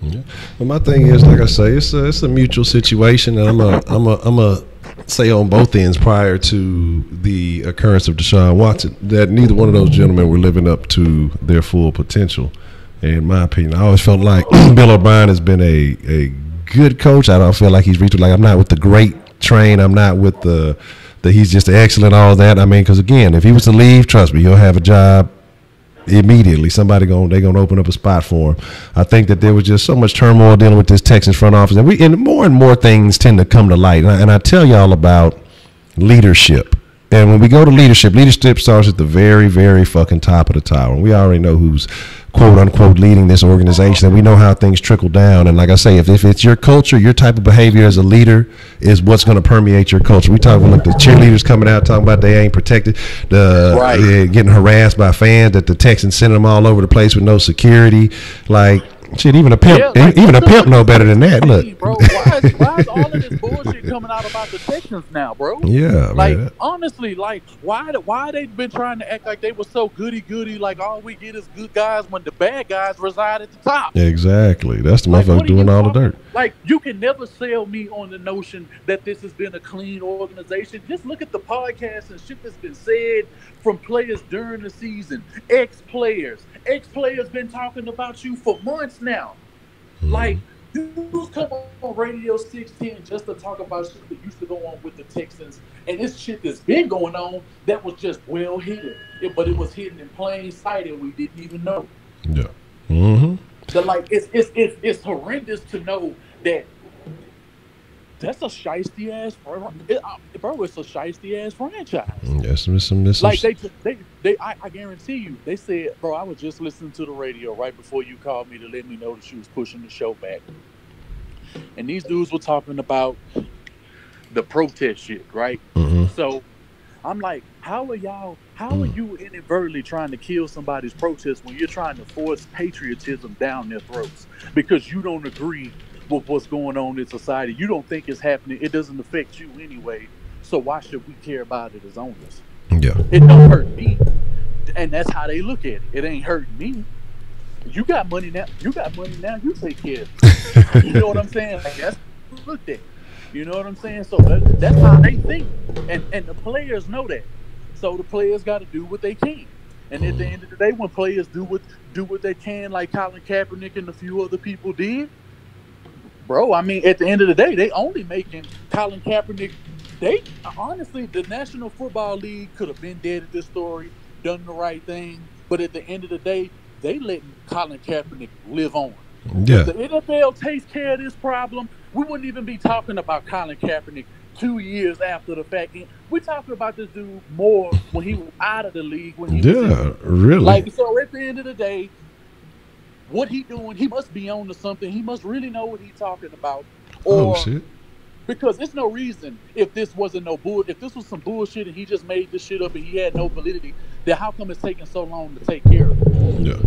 Yeah. Well, my thing is, like I say, it's a mutual situation, and I'm a say on both ends prior to the occurrence of Deshaun Watson that neither one of those gentlemen were living up to their full potential. In my opinion, I always felt like Bill O'Brien has been a good coach. I don't feel like he's reached, like, I'm not with the great train. I'm not with the he's just excellent, all that. I mean, because again, if he was to leave, trust me, he'll have a job immediately. They're gonna open up a spot for him. I think that there was just so much turmoil dealing with this Texans front office, and more things tend to come to light. And I tell y'all about leadership. And when we go to leadership starts at the very, very fucking top of the tower. And we already know who's quote unquote leading this organization, and we know how things trickle down. And like I say, if it's your culture, your type of behavior as a leader is what's going to permeate your culture. We talk about the cheerleaders coming out talking about they ain't protected, getting harassed by fans, that the Texans sending them all over the place with no security. Like, shit, even a pimp, know better than that. Look, bro, why is all of this bullshit coming out about the Texans now, bro? Yeah, like, man. Honestly, like, why they been trying to act like they were so goody, like all we get is good guys when the bad guys reside at the top? Exactly, that's the motherfucker doing all the dirt. Like, you can never sell me on the notion that this has been a clean organization. Just look at the podcast and shit that's been said from players during the season, ex-players been talking about you for months now. Like, dudes come on Radio 610 just to talk about shit that used to go on with the Texans, and this shit that's been going on that was just well hidden, but it was hidden in plain sight and we didn't even know. Yeah. So, like, it's horrendous to know that that's a shiesty ass, bro. It's a shiesty ass franchise. Yes, like I guarantee you, they said, bro, I was just listening to the radio right before you called me to let me know that you was pushing the show back, and these dudes were talking about the protest shit, right? So I'm like, how are you inadvertently trying to kill somebody's protest when you're trying to force patriotism down their throats because you don't agree with what's going on in society? You don't think it's happening. It doesn't affect you anyway. So why should we care about it as owners? Yeah. It don't hurt me. And that's how they look at it. It ain't hurting me. You got money now. You take care of it. You know what I'm saying? Like, that's looked at. You know what I'm saying? So that's how they think. And the players know that. So the players got to do what they can. And at the end of the day, when players do what they can, like Colin Kaepernick and a few other people did, bro, I mean, at the end of the day, they only making Colin Kaepernick. They honestly, the National Football League could have been dead at this story, done the right thing, but at the end of the day, they letting Colin Kaepernick live on. Yeah. If the NFL takes care of this problem, we wouldn't even be talking about Colin Kaepernick 2 years after the fact. We're talking about this dude more when he was out of the league. Really. Like, so at the end of the day, what he doing, he must be on to something. He must really know what he's talking about. Or, shit. Because there's no reason, if this wasn't if this was some bullshit and he just made this shit up and he had no validity, then how come it's taking so long to take care of it? Yeah.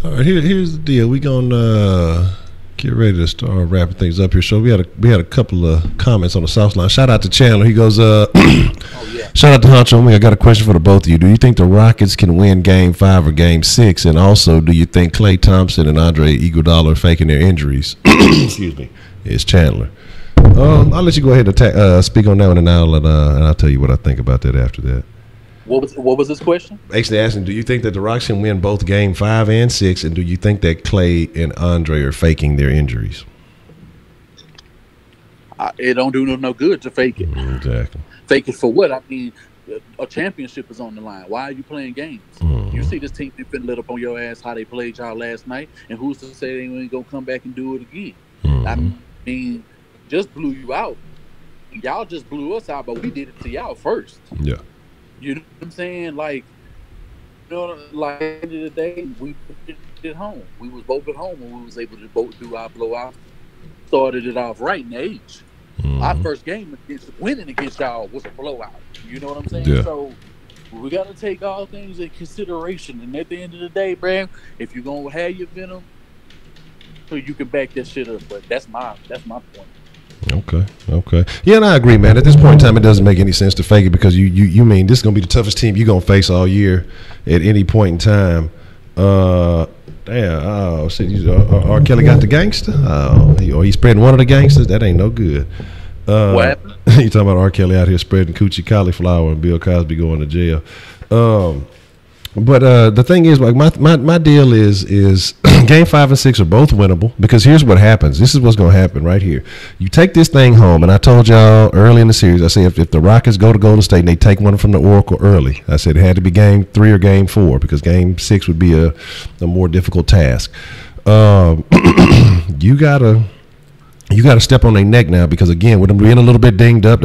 All right, here's the deal. We gonna Get ready to start wrapping things up here. So we had a couple of comments on the South line. Shout out to Chandler. He goes, oh, yeah. Shout out to Honcho. I got a question for the both of you. Do you think the Rockets can win Game 5 or Game 6? And also, do you think Klay Thompson and Andre Iguodala are faking their injuries? Excuse me. It's Chandler. I'll let you go ahead and speak on that one, and I'll tell you what I think about that after that. What was his question? Actually asking, do you think that the Rockets can win both Game 5 and 6, and do you think that Klay and Andre are faking their injuries? It don't do no good to fake it. Exactly. Fake it for what? I mean, a championship is on the line. Why are you playing games? You see this team been lit up on your ass how they played y'all last night, and who's to say they ain't gonna come back and do it again? I mean, just blew you out. Y'all just blew us out, but we did it to y'all first. Yeah. You know what I'm saying? Like, you know, like at the end of the day, we did it at home. We was both at home when we was able to both do our blowout. Started it off right in the age. Our first game winning against y'all was a blowout. You know what I'm saying? Yeah. So we got to take all things in consideration. And at the end of the day, man, if you're gonna have your venom, so you can back that shit up. But that's my point. Okay. Yeah, and I agree, man. At this point in time, it doesn't make any sense to fake it because you mean this is going to be the toughest team you're going to face all year at any point in time. Damn. Oh, shit. R. Kelly got the gangster? Or he's spreading one of the gangsters? That ain't no good. What happened? You talking about R. Kelly out here spreading coochie cauliflower and Bill Cosby going to jail. But the thing is, like my deal is Game 5 and 6 are both winnable because here's what happens. This is what's going to happen right here. You take this thing home, and I told y'all early in the series, I said if the Rockets go to Golden State and they take one from the Oracle early, I said it had to be Game 3 or Game 4 because Game 6 would be a more difficult task. You gotta step on their neck now because again, with them being a little bit dinged up,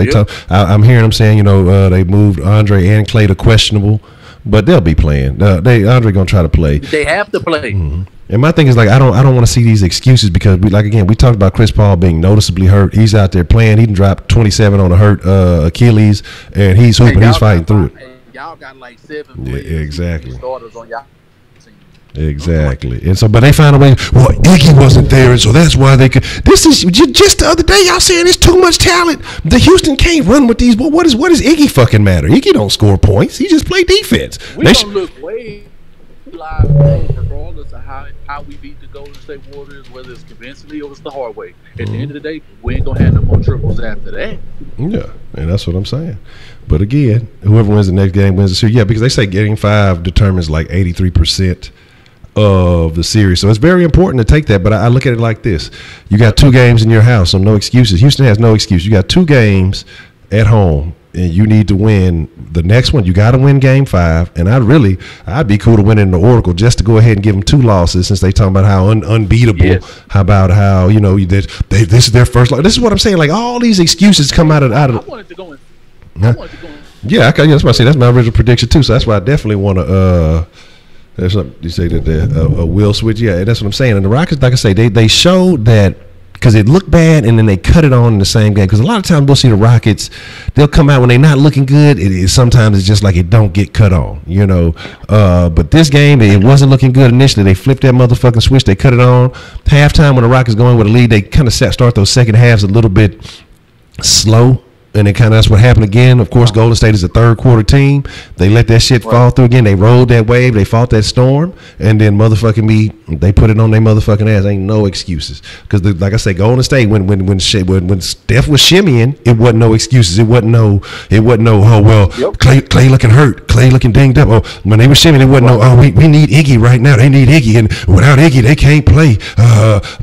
I'm hearing them saying they moved Andre and Klay to questionable. But they'll be playing. Andre gonna try to play. They have to play. And my thing is like I don't want to see these excuses because we talked about Chris Paul being noticeably hurt. He's out there playing. He done dropped 27 on a hurt Achilles, and he's hooping. He's fighting through it. Y'all got like 7 players, exactly. Starters on y'all. Exactly. And so, but they found a way. Well, Iggy wasn't there, and so that's why they could. This is just the other day. Y'all saying there's too much talent. The Houston can't run with these. Well, what does Iggy fucking matter? Iggy don't score points. He just play defense. We don't look way live today, regardless of how we beat the Golden State Warriors, whether it's convincingly or it's the hard way. At the end of the day, we ain't gonna have no more triples after that. Yeah, and that's what I'm saying. But again, whoever wins the next game wins the series. Yeah, because they say Game 5 determines like 83% of the series, so it's very important to take that. But I look at it like this: you got 2 games in your house, so no excuses. Houston has no excuse. You got 2 games at home, and you need to win the next one. You got to win Game 5, and I'd be cool to win in the Oracle just to go ahead and give them 2 losses since they talking about how unbeatable. Yes. How about how this is their first loss. This is what I'm saying. Like all these excuses come out of. I wanted to go in. Yeah, that's why I say that's my original prediction too. So that's why I definitely want to. There's something you say that a will switch. Yeah, that's what I'm saying. And the Rockets, like I say, they showed that because it looked bad and then they cut it on in the same game. Because a lot of times we'll see the Rockets, they'll come out when they're not looking good. Sometimes it's just like it don't get cut on, But this game, it wasn't looking good initially. They flipped that motherfucking switch. They cut it on. Halftime when the Rockets going with a lead, they kind of start those second halves a little bit slow. And it that's what happened again. Of course, Golden State is a third quarter team. They let that shit fall through again. They rode that wave. They fought that storm. And then they put it on their motherfucking ass. Ain't no excuses. Because like I say, Golden State, when Steph was shimmying, it wasn't no excuses. It wasn't no, oh, well, Klay looking hurt. Klay looking dinged up. Oh, when they were shimmying, it wasn't we need Iggy right now. They need Iggy. And without Iggy, they can't play.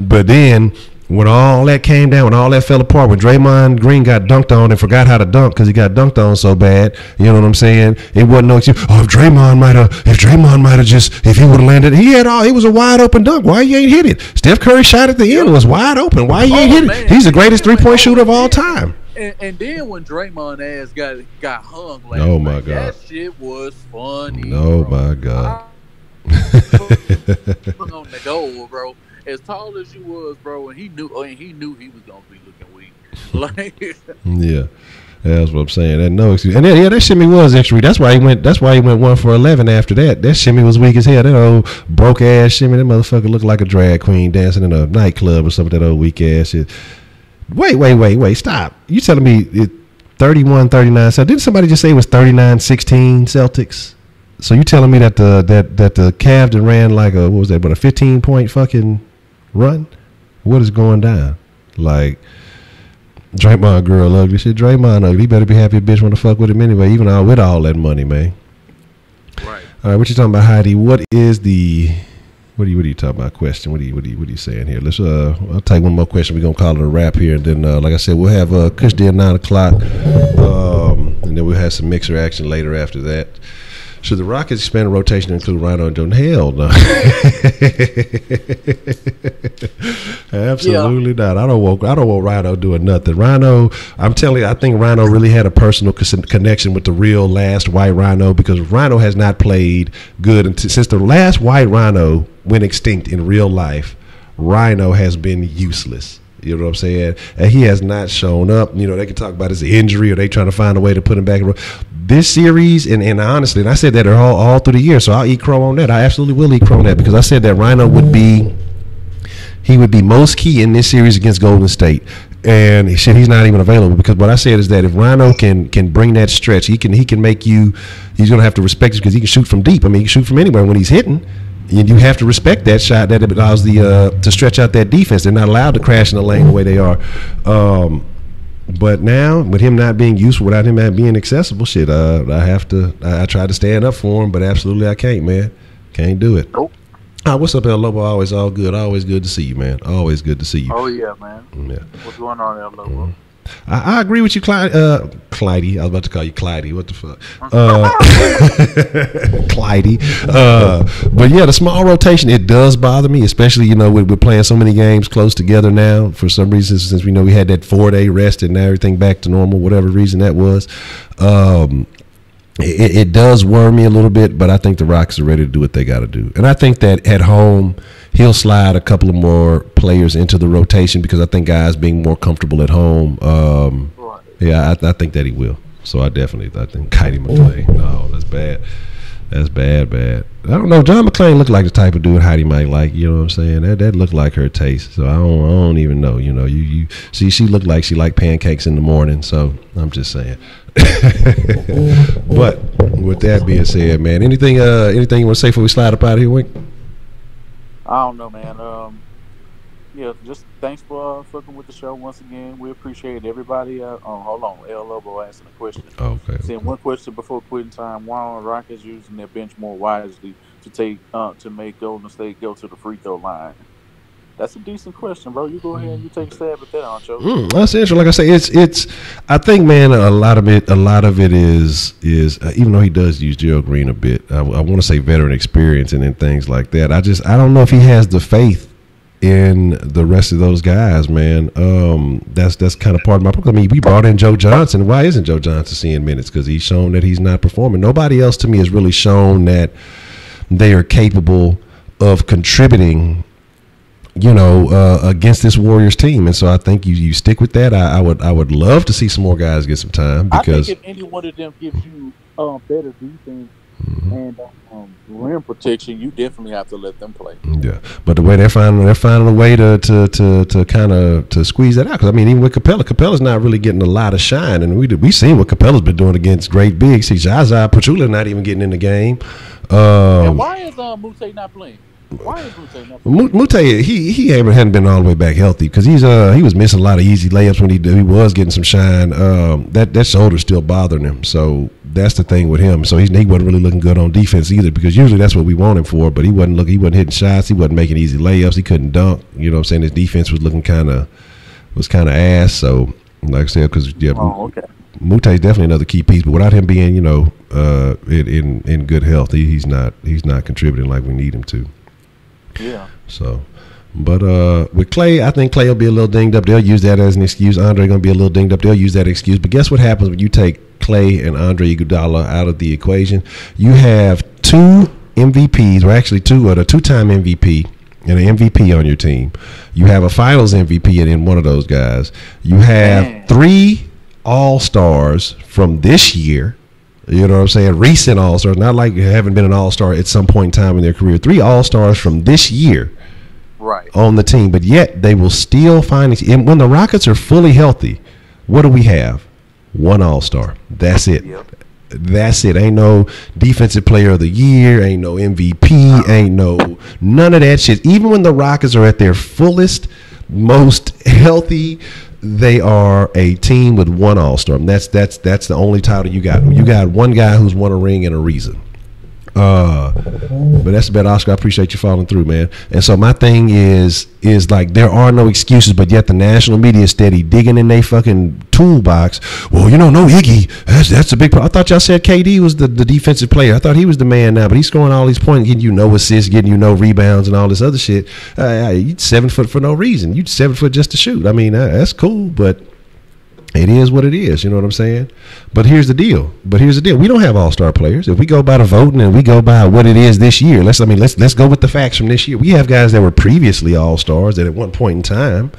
But then when all that came down, when all that fell apart, when Draymond Green got dunked on and forgot how to dunk because he got dunked on so bad, you know what I'm saying? It wasn't no excuse. Oh, if Draymond might have just, if he would have landed, it was a wide open dunk. Why he ain't hit it? Steph Curry shot at the end. It was wide open. Why he ain't hit it? He's the greatest 3-point shooter of all time. And then when Draymond ass got hung last oh my night, God, that shit was funny. Oh my God. On the goal, bro. As tall as you was, bro, and he knew he was gonna be looking weak. Like, yeah. That's what I'm saying. That no excuse. And yeah, that shimmy was extra. That's why he went 1 for 11 after that. That shimmy was weak as hell. That old broke ass shimmy. That motherfucker looked like a drag queen dancing in a nightclub or something. That old weak ass shit. Wait. Stop. You telling me 31-39? So didn't somebody just say it was 39-16 Celtics? So you telling me that the Cavs done ran like a, what was that? But a 15-point fucking run? What is going down? Like. Draymond girl ugly shit. Draymond ugly. He better be happy a bitch want to fuck with him anyway, even with all that money, man. Right. All right, what you talking about, Heidi? What is the what are you talking about? Question. What are you saying here? Let's I'll take one more question. We're gonna call it a wrap here, and then like I said, we'll have Kush Day at 9 o'clock. And then we'll have some mixer action later after that. Should the Rockets expand the rotation to include Rhino and Jordan? Hell no. Absolutely not. I don't want Rhino doing nothing. Rhino, I'm telling you, I think Rhino really had a personal connection with the real last white Rhino, because Rhino has not played good since the last white Rhino went extinct in real life. Rhino has been useless. You know what I'm saying? And he has not shown up. You know, they can talk about his injury, or they trying to find a way to put him back in. This series, and honestly, and I said that all through the year, so I'll eat crow on that. I absolutely will eat crow on that, because I said that Rhino would be most key in this series against Golden State. And he's not even available, because what I said is that if Rhino can bring that stretch, he can make you. He's going to have to respect it, because he can shoot from deep. I mean, he can shoot from anywhere when he's hitting. And you have to respect that shot that allows to stretch out that defense. They're not allowed to crash in the lane the way they are. But now, with him not being useful, without him not being accessible, shit, I try to stand up for him, but absolutely I can't, man. Can't do it. Nope. What's up, El Lobo? Always all good. Always good to see you, man. Always good to see you. Oh, yeah, man. Yeah. What's going on, El Lobo? Mm-hmm. I agree with you, Clyde. Clydie. I was about to call you Clydie. What the fuck? Clydie. But yeah, the small rotation, it does bother me, especially, you know, we're playing so many games close together now. For some reason, since we know we had that 4-day rest and now everything back to normal, whatever reason that was. It does worry me a little bit, but I think the Rockets are ready to do what they got to do. And I think that at home, he'll slide a couple of more players into the rotation, because I think guys being more comfortable at home. Right. Yeah, I think that he will. So I think Kyrie McClain. No, that's bad. That's bad. I don't know. John McClain looked like the type of dude Heidi might like. You know what I'm saying? That looked like her taste. So I don't even know. You know, you see, she looked like she liked pancakes in the morning. So I'm just saying. But with that being said, man, anything you want to say before we slide up out of here, Wink? I don't know, man. Yeah, just thanks for fucking with the show once again. We appreciate everybody. Hold on, El Lobo asking a question. Okay. Saying one question before quitting time: why are Rockets using their bench more wisely to make Golden State go to the free throw line? That's a decent question, bro. You go ahead and you take a stab at that, Honcho. That's interesting. Like I say, it's. I think, man, a lot of it is even though he does use Gerald Green a bit. I want to say veteran experience and then things like that. I don't know if he has the faith in the rest of those guys, man. That's kind of part of my problem. I mean, we brought in Joe Johnson. Why isn't Joe Johnson seeing minutes? Because he's shown that he's not performing. Nobody else to me has really shown that they are capable of contributing, you know, against this Warriors team. And so I think you stick with that. I would love to see some more guys get some time, because I think if any one of them gives you better defense and rim protection, you definitely have to let them play. Yeah, but the way they're finding a way to kind of squeeze that out. Because I mean, even with Capella's not really getting a lot of shine, and we seen what Capella's been doing against great bigs. See, Zaza Pachulia not even getting in the game. And why is Muthaf not playing? Why is Muthaf not playing? Muthaf, he hadn't been all the way back healthy, because he was missing a lot of easy layups when he was getting some shine. That shoulder's still bothering him, so that's the thing with him. So he wasn't really looking good on defense either, because usually that's what we want him for. But he wasn't hitting shots. He wasn't making easy layups. He couldn't dunk. You know what I'm saying? His defense was looking kind of ass. So like I said, because okay. Muthaf's definitely another key piece, but without him being, you know, in good health, he's not contributing like we need him to. Yeah. So, but with Clay, I think Clay will be a little dinged up. They'll use that as an excuse. Andre going to be a little dinged up. They'll use that excuse. But guess what happens when you take Clay and Andre Iguodala out of the equation? You have two MVPs, or actually two time MVP and an MVP on your team. You have a Finals MVP in one of those guys. You have 3 All-Stars from this year. You know what I'm saying? Recent All-Stars, not like you haven't been an All-Star at some point in time in their career. 3 All-Stars from this year, right, on the team. But yet they will still find it. And when the Rockets are fully healthy, what do we have? 1 All-Star. That's it. Yep. That's it. Ain't no defensive player of the year. Ain't no MVP. Ain't no none of that shit. Even when the Rockets are at their fullest, most healthy, they are a team with 1 All-Star. That's the only title you got. You got 1 guy who's won a ring and a reason. But that's about Oscar. I appreciate you following through, man. And so my thing is like there are no excuses, but yet the national media is steady digging in their fucking toolbox. Well, no Iggy. That's a big problem. I thought y'all said KD was the defensive player. I thought he was the man now, but he's scoring all these points, getting assists, getting rebounds and all this other shit. You 7 foot for no reason. You 7 foot just to shoot. I mean, that's cool, but it is what it is. You know what I'm saying? But here's the deal. We don't have all-star players. If we go by the voting and we go by what it is this year, let's go with the facts from this year. We have guys that were previously all-stars that at one point in time,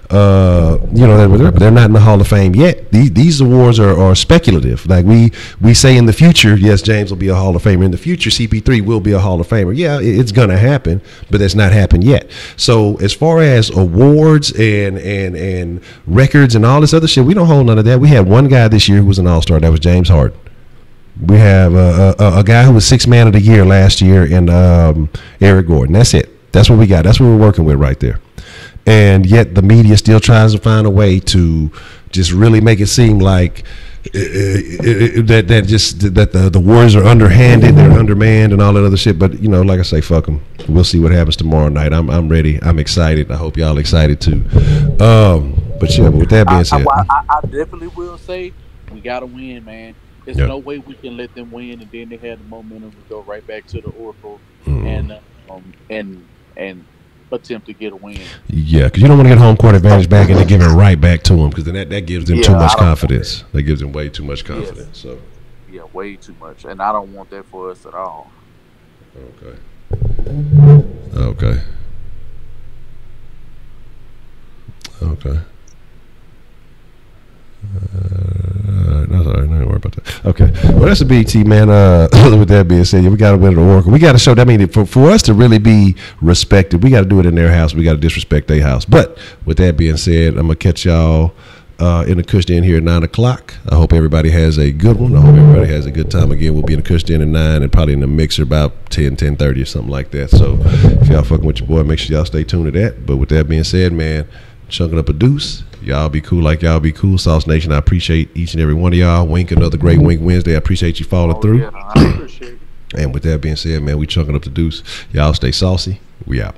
they're not in the Hall of Fame yet. These awards are speculative. Like we say in the future, yes, James will be a Hall of Famer. In the future, CP3 will be a Hall of Famer. Yeah, it's gonna happen, but that's not happened yet. So as far as awards and records and all this other shit, we don't hold none of that. We had 1 guy this year who was an all-star. That was James Harden. We have a guy who was 6th man of the year last year in Eric Gordon. That's it. That's what we got. That's what we're working with right there. And yet the media still tries to find a way to just really make it seem like that the Warriors are underhanded, they're undermanned, and all that other shit. But like I say, fuck them. We'll see what happens tomorrow night. I'm ready. I'm excited. I hope y'all excited too. But with that being said, I definitely will say we gotta win, man. There's no way we can let them win, and then they have the momentum to go right back to the Oracle and attempt to get a win. Yeah, because you don't want to get home court advantage back and then give it right back to them, because then that gives them too much confidence. That gives them way too much confidence. Yes. So yeah, way too much, and I don't want that for us at all. Okay. No, sorry, don't worry about that. Okay, well, that's a BT, man. With that being said, we got to win at the Oracle. We got to show that. I mean, for us to really be respected, we got to do it in their house. We got to disrespect their house. But with that being said, I'm gonna catch y'all in the Cush Den here at 9 o'clock. I hope everybody has a good one. I hope everybody has a good time. Again, we'll be in the Cush Den at 9 and probably in the mixer about 10:30 or something like that. So if y'all fucking with your boy, make sure y'all stay tuned to that. But with that being said, man, chunking up a deuce. Y'all be cool like y'all be cool. Sauce Nation, I appreciate each and every one of y'all. Wink, another great Wink Wednesday. I appreciate you following through. Yeah, I appreciate it. And with that being said, man, we chunking up the deuce. Y'all stay saucy. We out.